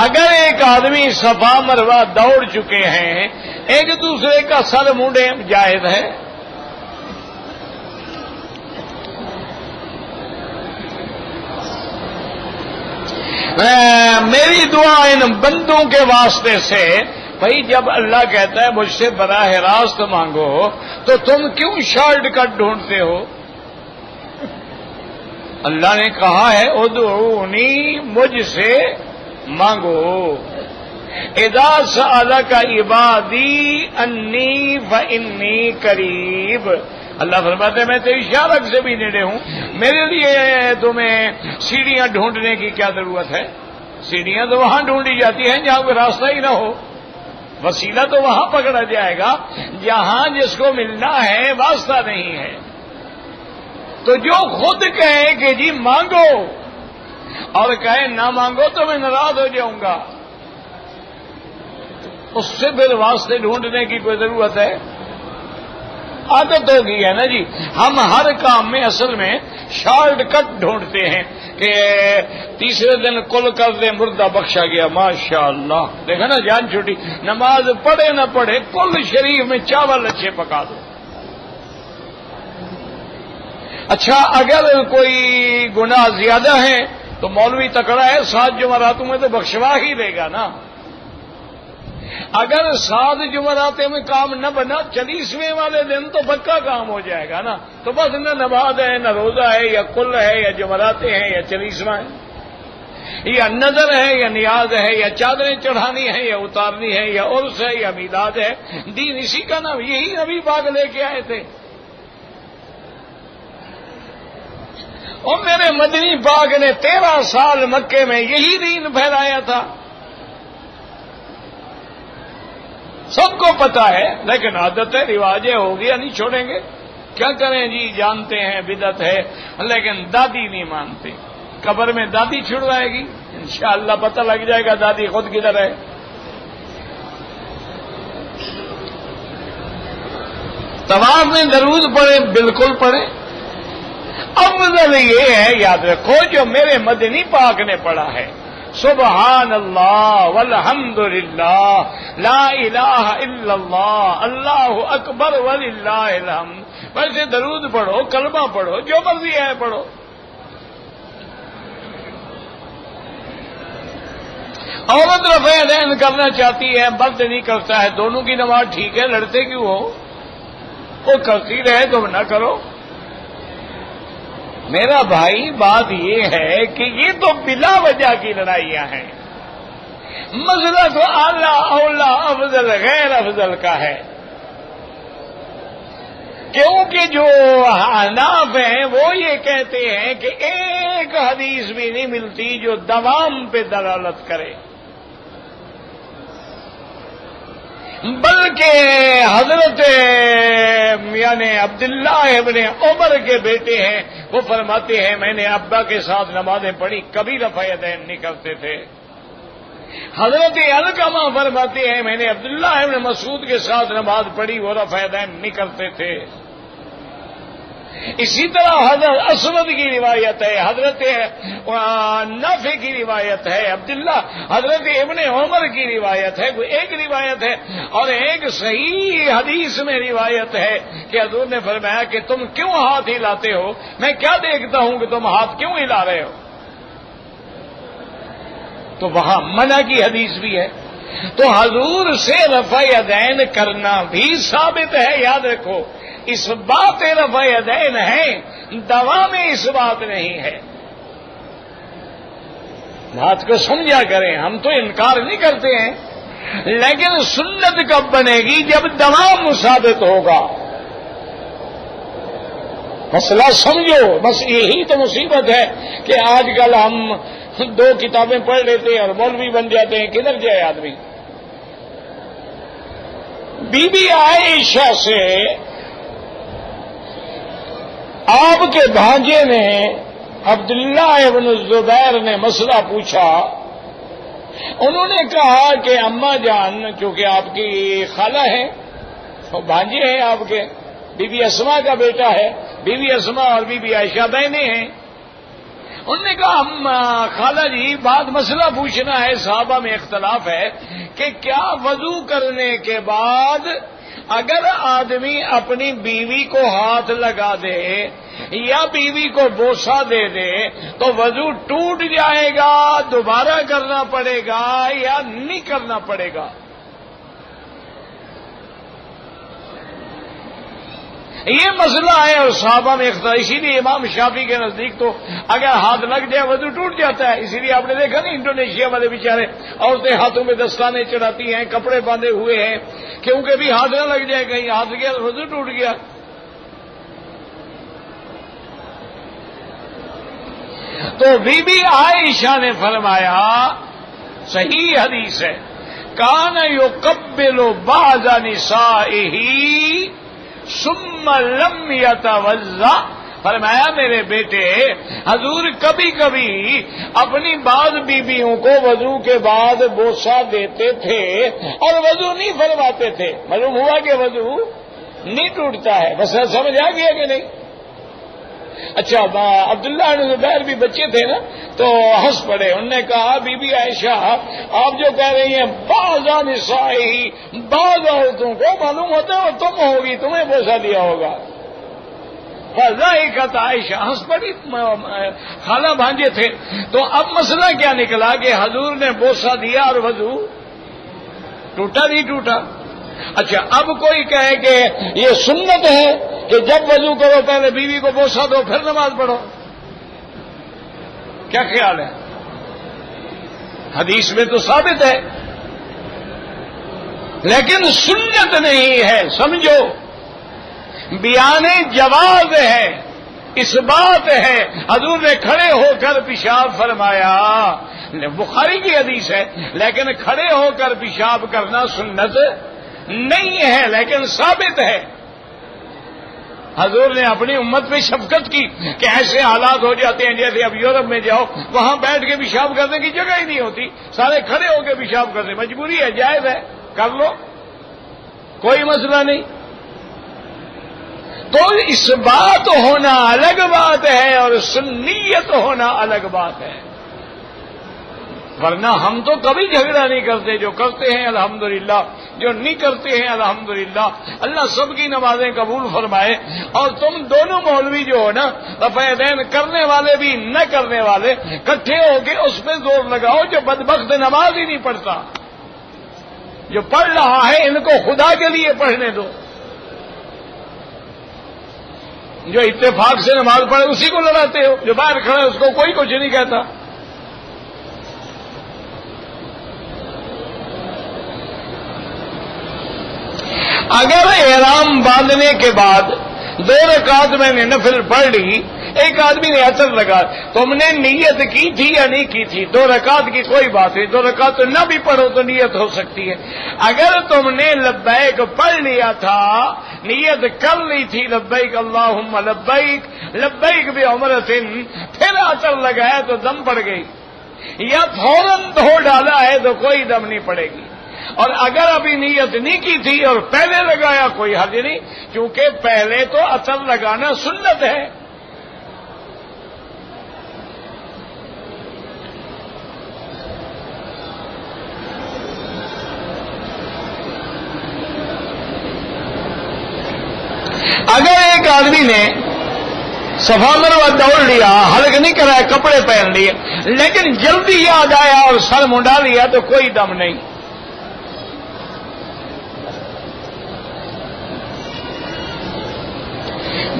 اگر ایک آدمی صفا مروہ دوڑ چکے ہیں، ایک دوسرے کا سر مونڈے جائز ہے؟ میری دعا ان بندوں کے واسطے سے، بھائی جب اللہ کہتا ہے مجھ سے براہ راست مانگو تو تم کیوں شارٹ کٹ ڈھونڈتے ہو؟ اللہ نے کہا ہے ادعونی، مجھ سے مانگو۔ اذا سألک عبادی انی فانی قریب، اللہ فرماتے ہیں میں تیری شارک سے بھی نیڑے ہوں، میرے لیے تمہیں سیڑھیاں ڈھونڈنے کی کیا ضرورت ہے؟ سیڑھیاں تو وہاں ڈھونڈی جاتی ہیں جہاں کوئی راستہ ہی نہ ہو، وسیلہ تو وہاں پکڑا جائے گا جہاں جس کو ملنا ہے واسطہ نہیں ہے۔ تو جو خود کہے کہ جی مانگو اور کہے نہ مانگو تو میں ناراض ہو جاؤں گا، اس سے پھر واسطے ڈھونڈنے کی کوئی ضرورت ہے؟ عادت ہو گئی ہے نا جی، ہم ہر کام میں اصل میں شارٹ کٹ ڈھونڈتے ہیں کہ تیسرے دن کل کر دے مردہ بخشا گیا، ماشاءاللہ، دیکھا نا جان چھوٹی، نماز پڑھے نہ پڑھے کل شریف میں چاول اچھے پکا دو۔ اچھا اگر کوئی گناہ زیادہ ہے تو مولوی تکڑا ہے، 7 جمعراتوں میں تو بخشوا ہی دے گا نا۔ اگر 7 جمعراتیں میں کام نہ بنا، 40ویں والے دن تو پکا کام ہو جائے گا نا، تو بس نہ نماز ہے نہ روزہ ہے یا کل ہے یا جمعراتیں ہیں یا 40واں ہے یا نظر ہے یا نیاز ہے یا چادریں چڑھانی ہے یا اتارنی ہے یا عرس ہے یا میلاد ہے، دین اسی کا نام، یہی نبی پاک لے کے آئے تھے۔ اور میرے مدنی پاک نے 13 سال مکے میں یہی دین پھیلایا تھا، سب کو پتا ہے، لیکن عادت ہے، رواج ہے، ہو گیا نہیں چھوڑیں گے، کیا کریں جی، جانتے ہیں بدعت ہے لیکن دادی نہیں مانتے۔ قبر میں دادی چھڑوائے گی، انشاءاللہ پتہ لگ جائے گا دادی خود کدھر ہے۔ طواف میں درود پڑھے، بالکل پڑھے، افضل یہ ہے یاد رکھو جو میرے مدنی پاک نے پڑھا ہے، سبحان اللہ والحمد للہ لا الہ الا اللہ اللہ اکبر وللہ الحمد، ویسے درود پڑھو، کلمہ پڑھو، جو مرضی ہے پڑھو۔ عورت رفع یدین کرنا چاہتی ہے، مرد نہیں کرتا ہے، دونوں کی نماز ٹھیک ہے، لڑتے کیوں ہو؟ وہ کرتی رہے تم نہ کرو۔ میرا بھائی بات یہ ہے کہ یہ تو بلا وجہ کی لڑائیاں ہیں، مسئلہ تو اعلیٰ اولا افضل غیر افضل کا ہے، کیونکہ جو احناف ہیں وہ یہ کہتے ہیں کہ ایک حدیث بھی نہیں ملتی جو دوام پہ دلالت کرے، بلکہ حضرت یعنی عبداللہ ابن عمر کے بیٹے ہیں، وہ فرماتے ہیں میں نے ابا کے ساتھ نمازیں پڑھی، کبھی رفع یدین نہیں کرتے تھے۔ حضرت علقمہ فرماتے ہیں میں نے عبداللہ ابن مسعود کے ساتھ نماز پڑھی، وہ رفع یدین نہیں کرتے تھے۔ اسی طرح حضرت اسود کی روایت ہے، حضرت نافع کی روایت ہے، عبداللہ حضرت ابن عمر کی روایت ہے، کوئی ایک روایت ہے، اور ایک صحیح حدیث میں روایت ہے کہ حضور نے فرمایا کہ تم کیوں ہاتھ ہلاتے ہو، میں کیا دیکھتا ہوں کہ تم ہاتھ کیوں ہلا رہے ہو؟ تو وہاں منع کی حدیث بھی ہے۔ تو حضور سے رفع یدین کرنا بھی ثابت ہے، یاد رکھو، اس بات رفع یدین ہے، دوا میں اس بات نہیں ہے۔ بات کو سمجھا کریں، ہم تو انکار نہیں کرتے ہیں، لیکن سنت کب بنے گی؟ جب دوا ثابت ہوگا۔ مسئلہ سمجھو، بس یہی تو مصیبت ہے کہ آج کل ہم 2 کتابیں پڑھ لیتے ہیں اور مولوی بن جاتے ہیں، کدھر جائے آدمی؟ بی بی عائشہ سے آپ کے بھانجے نے عبداللہ ابن الزبیر نے مسئلہ پوچھا۔ انہوں نے کہا کہ اماں جان، چونکہ آپ کی خالہ ہیں، بھانجے ہیں آپ کے، بی بی اسما کا بیٹا ہے، بی بی اسما اور بی بی عائشہ بہنیں ہیں۔ انہوں نے کہا خالہ جی بات مسئلہ پوچھنا ہے، صحابہ میں اختلاف ہے کہ کیا وضو کرنے کے بعد اگر آدمی اپنی بیوی کو ہاتھ لگا دے یا بیوی کو بوسہ دے دے تو وضو ٹوٹ جائے گا، دوبارہ کرنا پڑے گا یا نہیں کرنا پڑے گا؟ یہ مسئلہ ہے اور صحابہ میں اختلاف، اسی لیے امام شافعی کے نزدیک تو اگر ہاتھ لگ جائے وضو ٹوٹ جاتا ہے۔ اسی لیے آپ نے دیکھا نہیں انڈونیشیا والے بیچارے عورتیں ہاتھوں میں دستانے چڑھاتی ہیں، کپڑے باندھے ہوئے ہیں، کیونکہ بھی ہاتھ نہ لگ جائے، کہیں ہاتھ گیا وضو ٹوٹ گیا۔ تو بی بی عائشہ نے فرمایا، صحیح حدیث ہے، کان یقبل بعض نسائہ ثم لم یتوضا، فرمایا میرے بیٹے حضور کبھی کبھی اپنی بعض بیویوں کو وضو کے بعد بوسہ دیتے تھے اور وضو نہیں فرماتے تھے۔ معلوم ہوا کہ وضو نہیں ٹوٹتا ہے۔ بس سمجھ آ گیا کہ نہیں؟ اچھا، عبداللہ بن زبیر بھی بچے تھے نا، تو ہنس پڑے۔ انہوں نے کہا بی بی عائشہ آپ جو کہہ رہی ہیں بعض نسائی، بعض عورتوں کو معلوم ہوتا ہے تم ہوگی، تمہیں بوسہ دیا ہوگا۔ فضائقت عائشہ، ہنس پڑی، خالہ بھانجے تھے۔ تو اب مسئلہ کیا نکلا کہ حضور نے بوسہ دیا اور وضو ٹوٹا نہیں ٹوٹا؟ اچھا، اب کوئی کہے کہ یہ سنت ہے کہ جب وضو کرو پہلے بیوی کو بوسہ دو پھر نماز پڑھو، کیا خیال ہے؟ حدیث میں تو ثابت ہے لیکن سنت نہیں ہے، سمجھو، بیان جواز ہے، اس بات ہے۔ حضور نے کھڑے ہو کر پیشاب فرمایا، بخاری کی حدیث ہے، لیکن کھڑے ہو کر پیشاب کرنا سنت نہیں ہے لیکن ثابت ہے۔ حضور نے اپنی امت پہ شفقت کی کہ ایسے حالات ہو جاتے ہیں جیسے اب یورپ میں جاؤ، وہاں بیٹھ کے پیشاب کرنے کی جگہ ہی نہیں ہوتی، سارے کھڑے ہو کے پیشاب کرتے، مجبوری ہے، جائز ہے، کر لو، کوئی مسئلہ نہیں۔ تو اس بات ہونا الگ بات ہے اور سنیت ہونا الگ بات ہے، ورنہ ہم تو کبھی جھگڑا نہیں کرتے، جو کرتے ہیں الحمدللہ، جو نہیں کرتے ہیں الحمدللہ۔ اللہ سب کی نمازیں قبول فرمائے۔ اور تم دونوں مولوی جو ہو نا، رفع یدین کرنے والے بھی نہ کرنے والے، اکٹھے ہو کے اس پہ زور لگاؤ جو بدبخت نماز ہی نہیں پڑھتا، جو پڑھ رہا ہے ان کو خدا کے لیے پڑھنے دو، جو اتفاق سے نماز پڑھے اسی کو لڑاتے ہو، جو باہر کھڑا ہے اس کو کوئی کچھ نہیں کہتا۔ اگر احرام باندھنے کے بعد 2 رکعت میں نے نفل پڑھ لی، ایک آدمی نے اثر لگا، تم نے نیت کی تھی یا نہیں کی تھی؟ 2 رکعت کی کوئی بات نہیں، 2 رکعت نہ بھی پڑھو تو نیت ہو سکتی ہے۔ اگر تم نے لبیک پڑھ لیا تھا، نیت کر لی تھی لبیک اللہم لبیک لبیک بعمرۃ، پھر اثر لگایا تو دم پڑ گئی، یا فوراً دھو ڈالا ہے تو کوئی دم نہیں پڑے گی۔ اور اگر ابھی نیت نہیں کی تھی اور پہلے لگایا کوئی حرج نہیں، کیونکہ پہلے تو اثر لگانا سنت ہے۔ اگر ایک آدمی نے صفا مروہ دوڑ لیا، حلق نہیں کرایا، کپڑے پہن لیے، لیکن جلدی یاد آیا اور سر منڈا لیا تو کوئی دم نہیں۔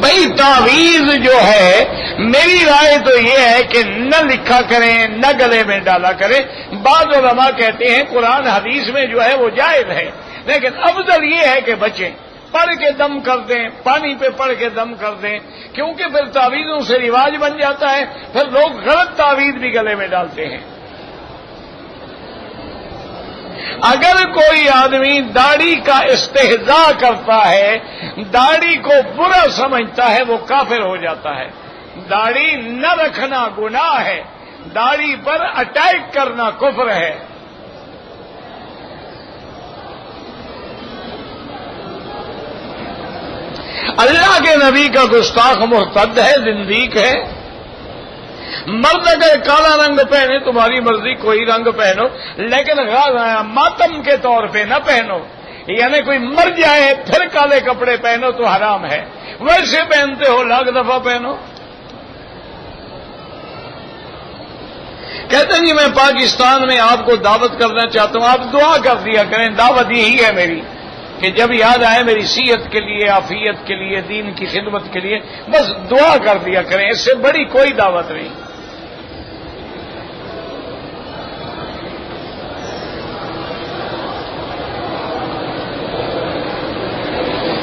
بھائی تعویذ جو ہے، میری رائے تو یہ ہے کہ نہ لکھا کریں، نہ گلے میں ڈالا کریں۔ بعض علماء کہتے ہیں قرآن حدیث میں جو ہے وہ جائز ہے، لیکن افضل یہ ہے کہ بچیں، پڑھ کے دم کر دیں، پانی پہ پڑھ کے دم کر دیں، کیونکہ پھر تعویذوں سے رواج بن جاتا ہے، پھر لوگ غلط تعویذ بھی گلے میں ڈالتے ہیں۔ اگر کوئی آدمی داڑھی کا استہزاء کرتا ہے، داڑھی کو برا سمجھتا ہے، وہ کافر ہو جاتا ہے۔ داڑھی نہ رکھنا گناہ ہے، داڑھی پر اٹیک کرنا کفر ہے۔ اللہ کے نبی کا گستاخ مرتد ہے، زندیق ہے۔ مرد اگر کالا رنگ پہنے تمہاری مرضی، کوئی رنگ پہنو، لیکن ماتم کے طور پہ نہ پہنو، یعنی کوئی مر جائے پھر کالے کپڑے پہنو تو حرام ہے، ویسے پہنتے ہو لاکھ دفعہ پہنو۔ کہتے ہیں جی میں پاکستان میں آپ کو دعوت کرنا چاہتا ہوں، آپ دعا کر دیا کریں، دعوت یہی ہے میری کہ جب یاد آئے میری صحت کے لیے، عافیت کے لیے، دین کی خدمت کے لیے، بس دعا کر دیا کریں، اس سے بڑی کوئی دعوت نہیں۔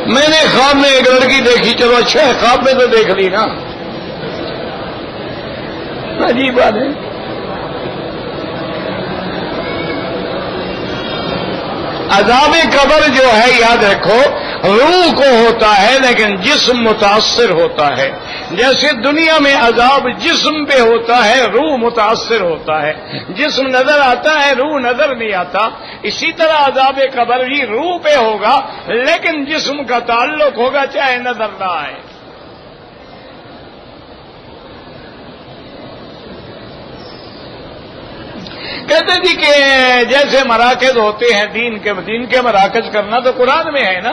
میں نے خواب میں ایک لڑکی دیکھی، چلو اچھا ہے، خواب میں تو دیکھ لی نا، عجیب بات ہے۔ عذاب قبر جو ہے یاد رکھو روح کو ہوتا ہے، لیکن جسم متاثر ہوتا ہے۔ جیسے دنیا میں عذاب جسم پہ ہوتا ہے، روح متاثر ہوتا ہے، جسم نظر آتا ہے، روح نظر نہیں آتا۔ اسی طرح عذاب قبر بھی روح پہ ہوگا، لیکن جسم کا تعلق ہوگا چاہے نظر نہ آئے۔ کہتے جی کہ جیسے مراکز ہوتے ہیں دین کے مراکز کرنا تو قرآن میں ہے نا،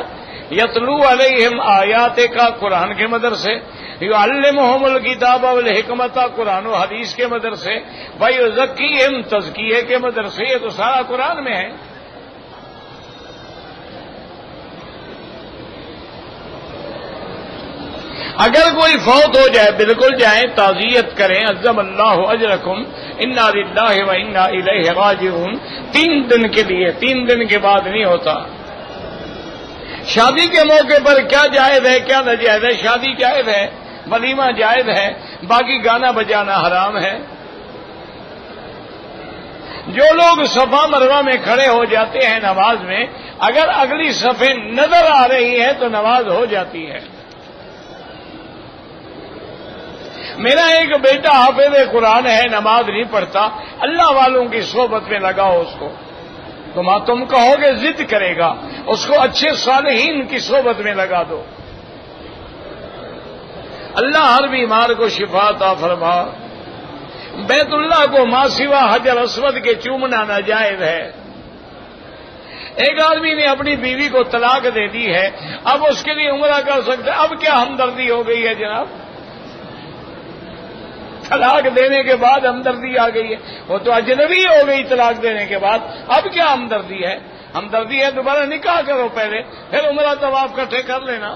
یتلو علیہم آیات کا قرآن کے مدرسے، یعلمہم الکتاب والحکمت قرآن و حدیث کے مدرسے، ویزکیہم تزکیے کے مدرسے، یہ تو سارا قرآن میں ہے۔ اگر کوئی فوت ہو جائے بالکل جائیں، تعزیت کریں، عظم اللہ اجرکم، انا للہ و انا الیہ راجعون، 3 دن کے لیے، 3 دن کے بعد نہیں ہوتا۔ شادی کے موقع پر کیا جائز ہے کیا ناجائز ہے؟ شادی جائز ہے، ولیمہ جائز ہے، باقی گانا بجانا حرام ہے۔ جو لوگ صفا مروہ میں کھڑے ہو جاتے ہیں نماز میں، اگر اگلی صفیں نظر آ رہی ہے تو نماز ہو جاتی ہے۔ میرا ایک بیٹا حافظ قرآن ہے، نماز نہیں پڑھتا، اللہ والوں کی صحبت میں لگاؤ اس کو، تم کہو گے ضد کرے گا، اس کو اچھے صالحین کی صحبت میں لگا دو۔ اللہ ہر بیمار کو شفا عطا فرما۔ بیت اللہ کو ماں سوا حجر اسود کے چومنا ناجائز ہے۔ ایک آدمی نے اپنی بیوی کو طلاق دے دی ہے، اب اس کے لیے عمرہ کر سکتا ہے، اب کیا ہمدردی ہو گئی ہے جناب؟ طلاق دینے کے بعد ہمدردی آ گئی ہے، وہ تو اجنبی ہو گئی طلاق دینے کے بعد، اب کیا ہمدردی ہے؟ ہمدردی ہے دوبارہ نکاح کرو پہلے، پھر عمرہ طواف اکٹھے کر لینا۔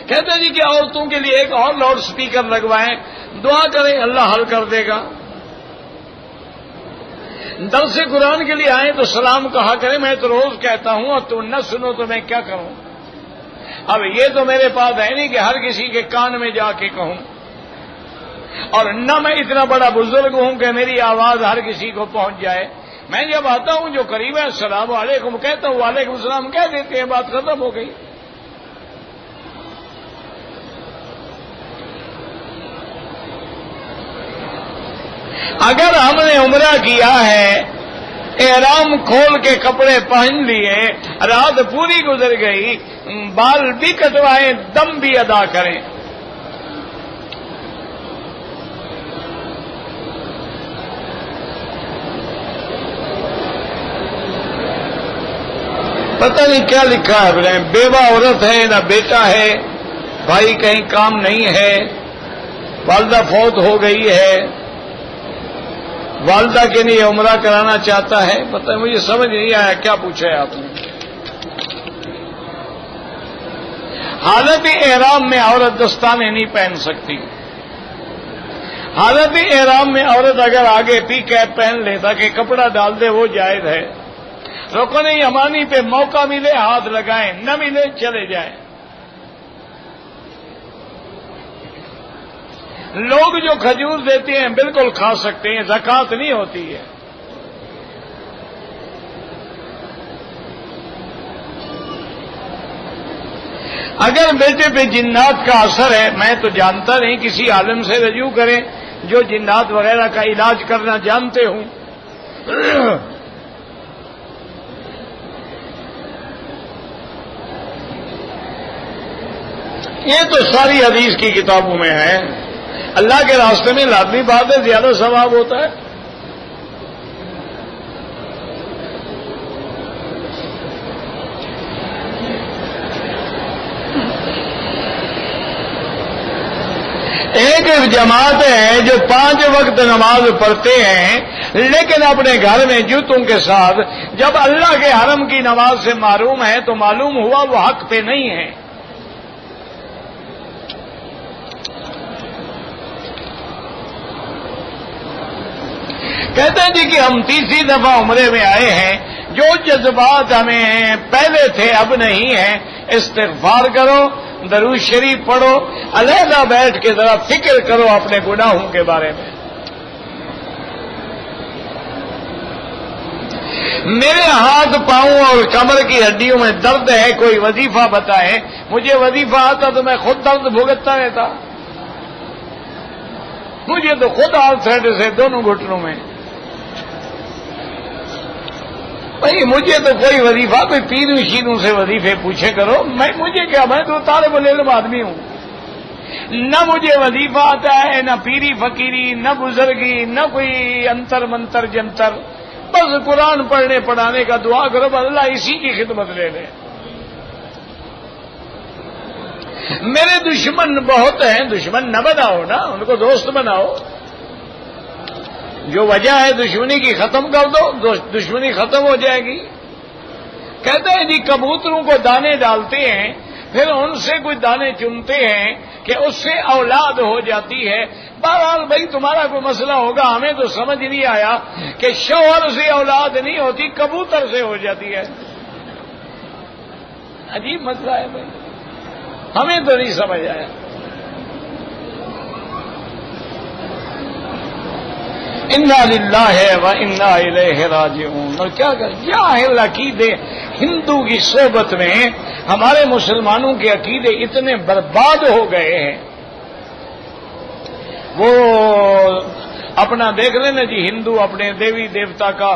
کہتے جی کہ عورتوں کے لیے ایک اور لاؤڈ سپیکر لگوائیں، دعا کریں اللہ حل کر دے گا۔ درس قرآن کے لیے آئیں تو سلام کہا کریں، میں تو روز کہتا ہوں اور تم نہ سنو تو میں کیا کروں؟ اب یہ تو میرے پاس ہے نہیں کہ ہر کسی کے کان میں جا کے کہوں، اور نہ میں اتنا بڑا بزرگ ہوں کہ میری آواز ہر کسی کو پہنچ جائے۔ میں جب آتا ہوں جو قریب ہے السلام علیکم کہتا ہوں، وعلیکم السلام کہہ دیتے ہیں، بات ختم ہو گئی۔ اگر ہم نے عمرہ کیا ہے، احرام کھول کے کپڑے پہن لیے، رات پوری گزر گئی، بال بھی کٹوائیں، دم بھی ادا کریں، پتہ نہیں کیا لکھا ہے ابراہیم، بیوہ عورت ہے نہ بیٹا ہے، بھائی کہیں کام نہیں ہے، والدہ فوت ہو گئی ہے، والدہ کے لیے عمرہ کرانا چاہتا ہے، پتہ ہے مجھے سمجھ نہیں آیا کیا پوچھا ہے آپ نے۔ حالت احرام میں عورت دستانے نہیں پہن سکتی۔ حالت احرام میں عورت اگر آگے پی کیپ پہن لے تاکہ کپڑا ڈال دے وہ جائز ہے۔ رکن یمانی پہ موقع ملے ہاتھ لگائیں، نہ ملے چلے جائیں۔ لوگ جو کھجور دیتے ہیں بالکل کھا سکتے ہیں، زکوٰۃ نہیں ہوتی ہے۔ اگر بیٹے پہ جنات کا اثر ہے، میں تو جانتا نہیں، کسی عالم سے رجوع کریں جو جنات وغیرہ کا علاج کرنا جانتے ہوں۔ یہ تو ساری حدیث کی کتابوں میں ہے۔ اللہ کے راستے میں لازمی بات ہے، زیادہ ثواب ہوتا ہے۔ ایک جماعت ہے جو 5 وقت نماز پڑھتے ہیں لیکن اپنے گھر میں جوتوں کے ساتھ، جب اللہ کے حرم کی نماز سے محروم ہے تو معلوم ہوا وہ حق پہ نہیں ہے۔ کہتے ہیں جی کہ ہم تیسری دفعہ عمرے میں آئے ہیں، جو جذبات ہمیں پہلے تھے اب نہیں ہیں، استغفار کرو، درود شریف پڑھو، علیحدہ بیٹھ کے ذرا فکر کرو اپنے گناہوں کے بارے میں۔ میرے ہاتھ پاؤں اور کمر کی ہڈیوں میں درد ہے، کوئی وظیفہ بتائے، مجھے وظیفہ آتا تو میں خود درد بھگتتا رہتا، مجھے تو خود آرتھرائٹس ہے دونوں گھٹنوں میں۔ بھائی مجھے تو کوئی وظیفہ، کوئی پیروں شیروں سے وظیفے پوچھے کرو، مجھے کیا، میں تو طالب العلم آدمی ہوں، نہ مجھے وظیفہ آتا ہے، نہ پیری فقیری، نہ بزرگی، نہ کوئی انتر منتر جنتر، بس قرآن پڑھنے پڑھانے کا دعا کرو، اللہ اسی کی خدمت لے لے۔ میرے دشمن بہت ہیں، دشمن نہ بناؤ نا، ان کو دوست بناؤ۔ جو وجہ ہے دشمنی کی ختم کر دو، دشمنی ختم ہو جائے گی۔ کہتے ہیں جی کبوتروں کو دانے ڈالتے ہیں، پھر ان سے کوئی دانے چنتے ہیں کہ اس سے اولاد ہو جاتی ہے۔ بہرحال بھائی تمہارا کوئی مسئلہ ہوگا، ہمیں تو سمجھ نہیں آیا کہ شوہر سے اولاد نہیں ہوتی، کبوتر سے ہو جاتی ہے۔ عجیب مسئلہ ہے بھائی، ہمیں تو نہیں سمجھ آیا۔ انا للہ و انا الیہ راجعون۔ اور کیا جاہل عقیدے ہندو کی صحبت میں ہمارے مسلمانوں کے عقیدے اتنے برباد ہو گئے ہیں۔ وہ اپنا دیکھ لینا جی، ہندو اپنے دیوی دیوتا کا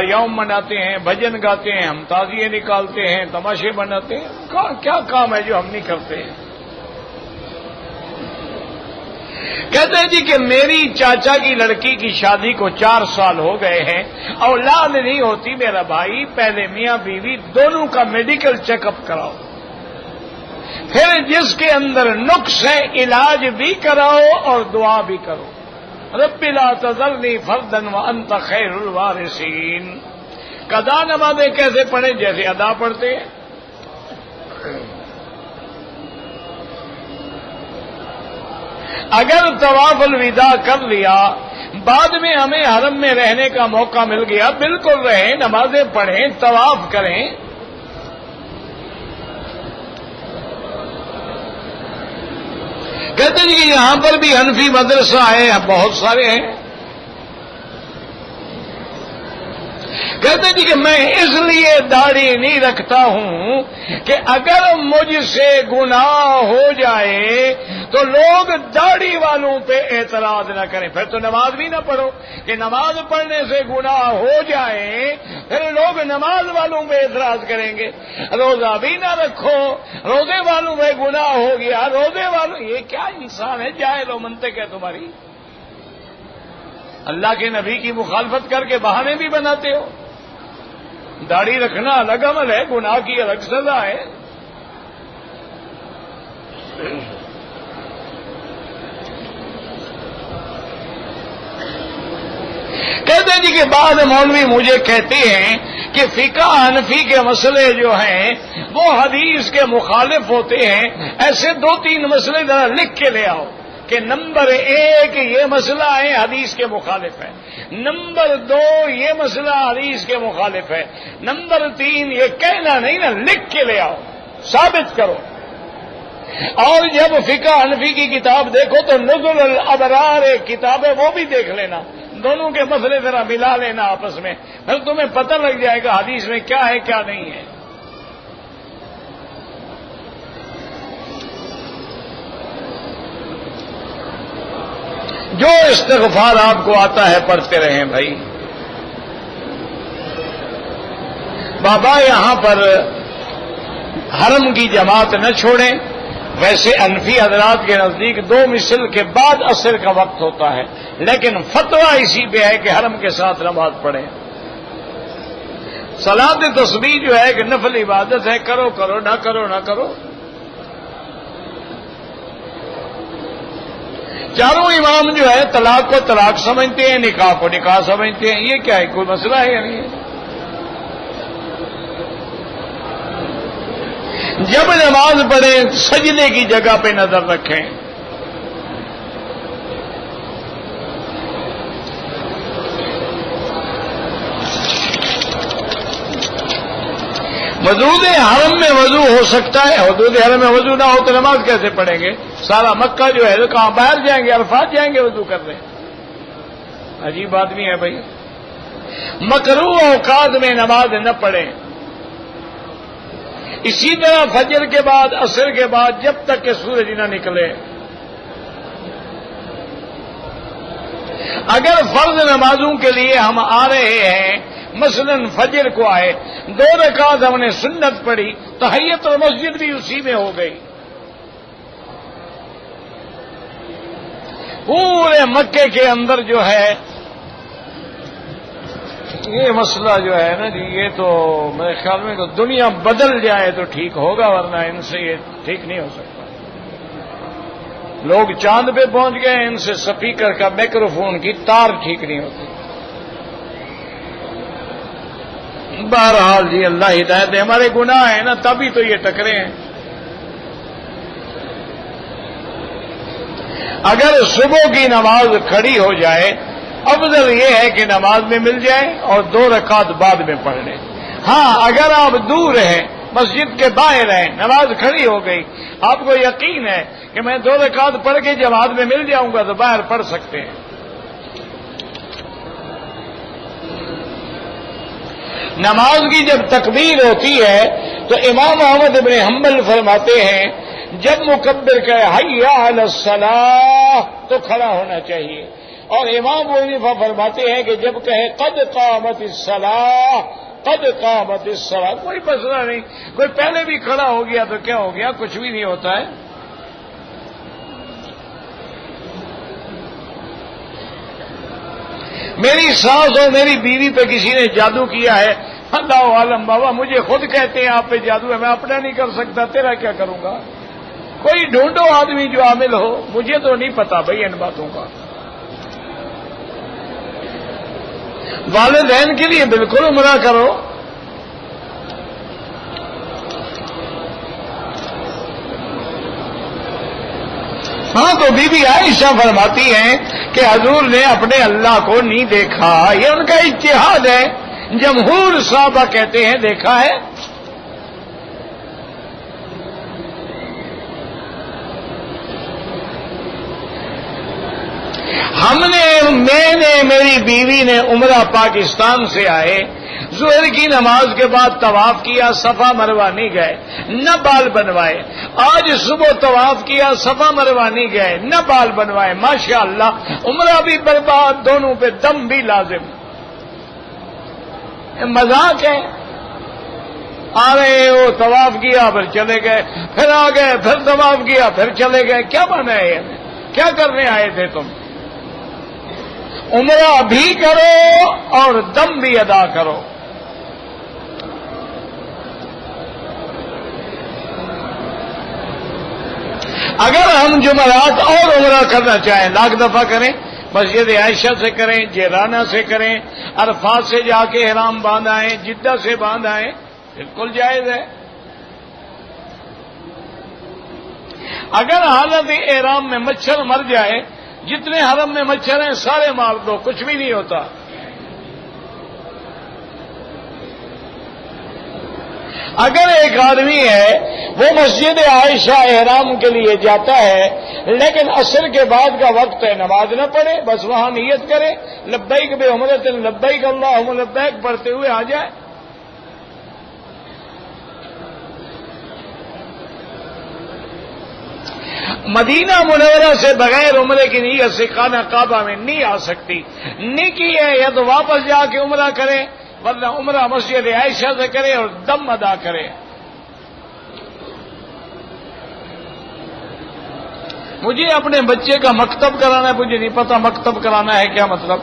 یوم مناتے ہیں، بھجن گاتے ہیں، ہم تعزیے نکالتے ہیں، تماشے بناتے ہیں، کیا کام ہے جو ہم نہیں کرتے ہیں؟ کہتے ہیں جی کہ میری چاچا کی لڑکی کی شادی کو 4 سال ہو گئے ہیں، اولاد نہیں ہوتی۔ میرا بھائی پہلے میاں بیوی دونوں کا میڈیکل چیک اپ کراؤ، پھر جس کے اندر نقص ہے علاج بھی کراؤ اور دعا بھی کرو۔ رب لا تذرنی فردا وانت خیر الوارثین۔ قضا نمازیں کیسے پڑھیں؟ جیسے ادا پڑھتے ہیں۔ اگر طواف الوداع کر لیا، بعد میں ہمیں حرم میں رہنے کا موقع مل گیا، بالکل رہیں، نمازیں پڑھیں، طواف کریں۔ کہتے ہیں کہ یہاں پر بھی حنفی مدرسہ ہے، بہت سارے ہیں. کہتے جی کہ میں اس لیے داڑھی نہیں رکھتا ہوں کہ اگر مجھ سے گناہ ہو جائے تو لوگ داڑھی والوں پہ اعتراض نہ کریں. پھر تو نماز بھی نہ پڑھو کہ نماز پڑھنے سے گناہ ہو جائے، پھر لوگ نماز والوں پہ اعتراض کریں گے. روزہ بھی نہ رکھو، روزے والوں پہ گناہ ہو گیا، روزے والوں. یہ کیا انسان ہے؟ جاہل و منطق ہے تمہاری. اللہ کے نبی کی مخالفت کر کے بہانے بھی بناتے ہو. داڑھی رکھنا الگ عمل ہے، گناہ کی الگ سزا ہے. کہتے ہیں جی کہ بعض مولوی مجھے کہتے ہیں کہ فقہ حنفی کے مسئلے جو ہیں وہ حدیث کے مخالف ہوتے ہیں. ایسے 2-3 مسئلے ذرا لکھ کے لے آؤ کہ نمبر 1 یہ مسئلہ ہے حدیث کے مخالف ہے، نمبر 2 یہ مسئلہ حدیث کے مخالف ہے، نمبر 3 یہ کہنا نہیں نا، لکھ کے لے آؤ، ثابت کرو. اور جب فقہ حنفی کی کتاب دیکھو تو نزل الابرار ایک کتاب ہے، وہ بھی دیکھ لینا، دونوں کے مسئلے ذرا ملا لینا آپس میں، پھر تمہیں پتہ لگ جائے گا حدیث میں کیا ہے کیا نہیں ہے. جو استغفار آپ کو آتا ہے پڑھتے رہیں بھائی. بابا یہاں پر حرم کی جماعت نہ چھوڑیں. ویسے حنفی حضرات کے نزدیک 2 مثل کے بعد عصر کا وقت ہوتا ہے، لیکن فتویٰ اسی پہ ہے کہ حرم کے ساتھ نماز پڑھیں. صلاۃ تسبیح جو ہے کہ نفل عبادت ہے، کرو کرو، نہ کرو نہ کرو. چاروں امام جو ہے طلاق کو طلاق سمجھتے ہیں، نکاح کو نکاح سمجھتے ہیں. یہ کیا ہے؟ کوئی مسئلہ ہے یا نہیں ہے؟ جب نماز پڑھیں سجدے کی جگہ پہ نظر رکھیں. حدود حرم میں وضو ہو سکتا ہے، حدود حرم میں وضو نہ ہو تو نماز کیسے پڑھیں گے؟ سارا مکہ جو ہے تو کہاں باہر جائیں گے؟ عرفات جائیں گے وضو کرنے. عجیب آدمی ہے بھائی. مکروہ اوقات میں نماز نہ پڑھیں. اسی طرح فجر کے بعد، عصر کے بعد، جب تک کہ سورج نہ نکلے. اگر فرض نمازوں کے لیے ہم آ رہے ہیں، مثلا فجر کو آئے، 2 رکعت ہم نے سنت پڑھی، تحیت المسجد بھی اسی میں ہو گئی. پورے مکے کے اندر جو ہے یہ مسئلہ جو ہے نا جی، یہ تو میرے خیال میں تو دنیا بدل جائے تو ٹھیک ہوگا، ورنہ ان سے یہ ٹھیک نہیں ہو سکتا. لوگ چاند پہ پہنچ گئے، ان سے سپیکر کا مائکروفون کی تار ٹھیک نہیں ہوتی. بہرحال جی اللہ ہدایت دے. ہمارے گناہ ہیں نا تبھی تو یہ ٹکرے ہیں. اگر صبح کی نماز کھڑی ہو جائے، افضل یہ ہے کہ نماز میں مل جائے اور 2 رکعت بعد میں پڑھ لیں. ہاں اگر آپ دور ہیں، مسجد کے باہر ہیں، نماز کھڑی ہو گئی، آپ کو یقین ہے کہ میں 2 رکعت پڑھ کے جماعت میں مل جاؤں گا، تو باہر پڑھ سکتے ہیں. نماز کی جب تکبیر ہوتی ہے تو امام احمد بن حنبل فرماتے ہیں جب مکبر کہے حی علی الصلاۃ تو کھڑا ہونا چاہیے، اور امام ابو حنیفہ فرماتے ہیں کہ جب کہے قد قامت الصلاۃ، قد قامت الصلاۃ، کوئی مسئلہ نہیں. کوئی پہلے بھی کھڑا ہو گیا تو کیا ہو گیا؟ کچھ بھی نہیں ہوتا ہے. میری ساس اور میری بیوی پہ کسی نے جادو کیا ہے، اللہ عالم بابا مجھے خود کہتے ہیں آپ پہ جادو ہے، میں اپنا نہیں کر سکتا، تیرا کیا کروں گا؟ کوئی ڈھونڈو آدمی جو عامل ہو، مجھے تو نہیں پتا بھائی ان باتوں کا. والدین کے لیے بالکل عمرہ کرو. ہاں تو بی بی عائشہ فرماتی ہیں کہ حضور نے اپنے اللہ کو نہیں دیکھا، یہ ان کا اجتہاد ہے. جمہور صحابہ کہتے ہیں دیکھا ہے. میں نے میری بیوی نے عمرہ پاکستان سے آئے، ظہر کی نماز کے بعد طواف کیا، صفا مروا نہیں گئے، نہ بال بنوائے۔ آج صبح طواف کیا، صفا مروا نہیں گئے، نہ بال بنوائے۔ ماشاءاللہ عمرہ بھی برباد، دونوں پہ دم بھی لازم۔ مذاق ہے؟ آ رہے ہو، طواف کیا پھر چلے گئے، پھر آ گئے، پھر طواف کیا پھر چلے گئے، کیا بنا ہے؟ کیا کرنے آئے تھے تم؟ عمرہ بھی کرو اور دم بھی ادا کرو۔ اگر ہم جمعرات اور عمرہ کرنا چاہیں، لاکھ دفعہ کریں، مسجد عائشہ سے کریں، جیرانہ سے کریں، عرفات سے جا کے احرام باندھ آئیں، جدہ سے باندھ آئیں، بالکل جائز ہے۔ اگر حالت احرام میں مچھر مر جائے، جتنے حرم میں مچھر ہیں سارے مار دو، کچھ بھی نہیں ہوتا۔ اگر ایک آدمی ہے وہ مسجد عائشہ احرام کے لیے جاتا ہے لیکن عصر کے بعد کا وقت ہے، نماز نہ پڑھے، بس وہاں نیت کرے لبیک بعمرۃ لبیک اللہم لبیک پڑھتے ہوئے آ جائے۔ مدینہ منورہ سے بغیر عمرے کی نیت سے خانہ کعبہ میں نہیں آ سکتی۔ نیکی ہے یا تو واپس جا کے عمرہ کرے، ورنہ عمرہ مسجد عائشہ سے کرے اور دم ادا کرے۔ مجھے اپنے بچے کا مکتب کرانا ہے، مجھے نہیں پتا مکتب کرانا ہے کیا مطلب۔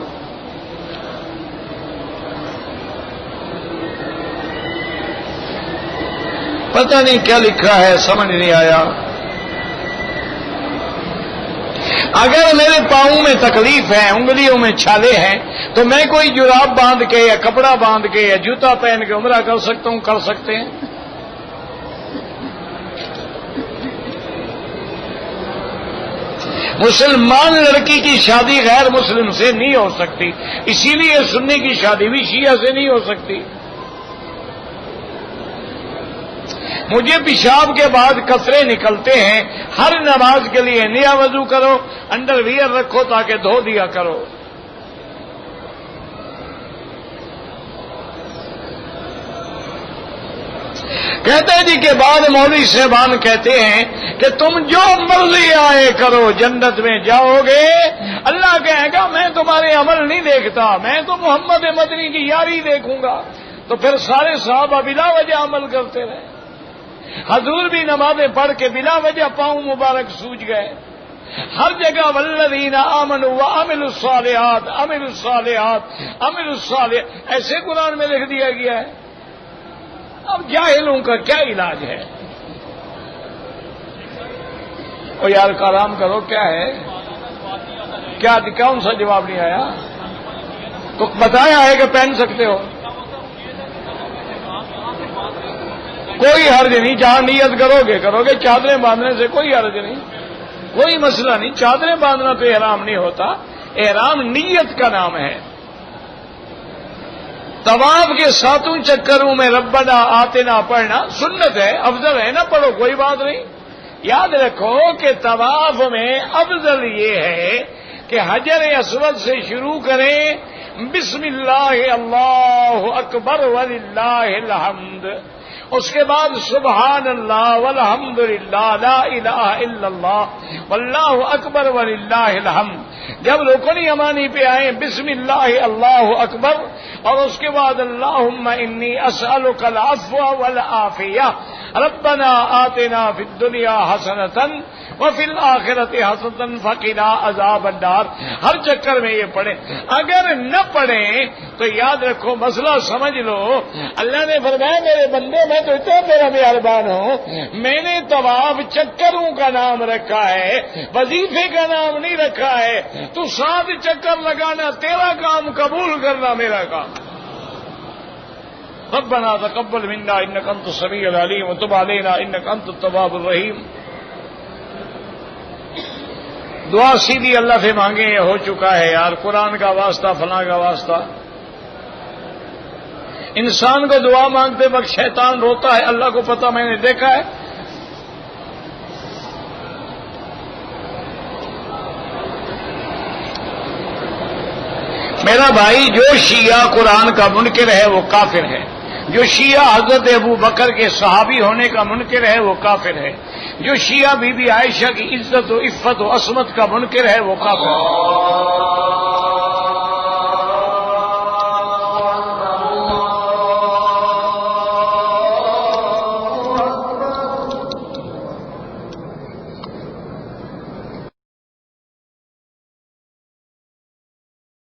پتہ نہیں کیا لکھا ہے، سمجھ نہیں آیا۔ اگر میرے پاؤں میں تکلیف ہے، انگلیوں میں چھالے ہیں، تو میں کوئی جراب باندھ کے یا کپڑا باندھ کے یا جوتا پہن کے عمرہ کر سکتا ہوں؟ کر سکتے ہیں۔ مسلمان لڑکی کی شادی غیر مسلم سے نہیں ہو سکتی، اسی لیے سنی کی شادی بھی شیعہ سے نہیں ہو سکتی۔ مجھے پیشاب کے بعد قطرے نکلتے ہیں، ہر نماز کے لیے نیا وضو کرو، انڈر ویئر رکھو تاکہ دھو دیا کرو۔ کہتے ہیں جی کے بعد مولوی صاحبان کہتے ہیں کہ تم جو مرضی آئے کرو جنت میں جاؤ گے۔ اللہ کہے گا میں تمہارے عمل نہیں دیکھتا، میں تو محمد مدنی کی یاری دیکھوں گا۔ تو پھر سارے صحابہ بلا وجہ عمل کرتے رہے، حضور بھی نمازیں پڑھ کے بلا وجہ پاؤں مبارک سوج گئے۔ ہر جگہ والذین آمنوا وعملوا الصالحات عملوا الصالحات عملوا الصالحات ایسے قرآن میں لکھ دیا گیا ہے۔ اب جاہلوں کا کیا علاج ہے؟ او یار کلام کرو، کیا ہے؟ کیا کون سا جواب نہیں آیا؟ تو بتایا ہے کہ پہن سکتے ہو، کوئی حرج نہیں، جہاں نیت کرو گے چادریں باندھنے سے کوئی حرج نہیں، کوئی مسئلہ نہیں۔ چادریں باندھنا تو احرام نہیں ہوتا، احرام نیت کا نام ہے۔ طواف کے 7 چکروں میں ربنا آتنا پڑھنا سنت ہے، افضل ہے، نہ پڑھو کوئی بات نہیں۔ یاد رکھو کہ طواف میں افضل یہ ہے کہ حجر اسود سے شروع کریں، بسم اللہ اللہ اکبر وللہ الحمد، اس کے بعد سبحان اللہ والحمد للہ لا الہ الا اللہ واللہ اکبر وللہ الحمد۔ جب رکن یمانی پہ آئیں بسم اللہ اللہ اکبر، اور اس کے بعد اللہم انی اسألک العفو والعافیہ، ربنا آتنا فی الدنیا حسنۃ وفی الآخرۃ حسنۃ وقنا عذاب النار۔ ہر چکر میں یہ پڑھیں۔ اگر نہ پڑھیں تو یاد رکھو، مسئلہ سمجھ لو، اللہ نے فرمایا میرے بندے میں تو اتنا میرا مہربان ہوں، میں نے طواف چکروں کا نام رکھا ہے، وظیفے کا نام نہیں رکھا ہے۔ تو 7 چکر لگانا تیرا کام، قبول کرنا میرا کام۔ ربنا تقبل منا انك انت السميع العليم وتب علينا انك انت التواب الرحيم۔ دعا سیدھی اللہ سے مانگیں، یہ ہو چکا ہے یار، قرآن کا واسطہ فلاں کا واسطہ۔ انسان کو دعا مانگتے وقت شیطان روتا ہے، اللہ کو پتہ، میں نے دیکھا ہے۔ میرا بھائی جو شیعہ قرآن کا منکر ہے وہ کافر ہے، جو شیعہ حضرت ابو بکر کے صحابی ہونے کا منکر ہے وہ کافر ہے، جو شیعہ بی بی عائشہ کی عزت و عفت و عصمت کا منکر ہے وہ کافر ہے۔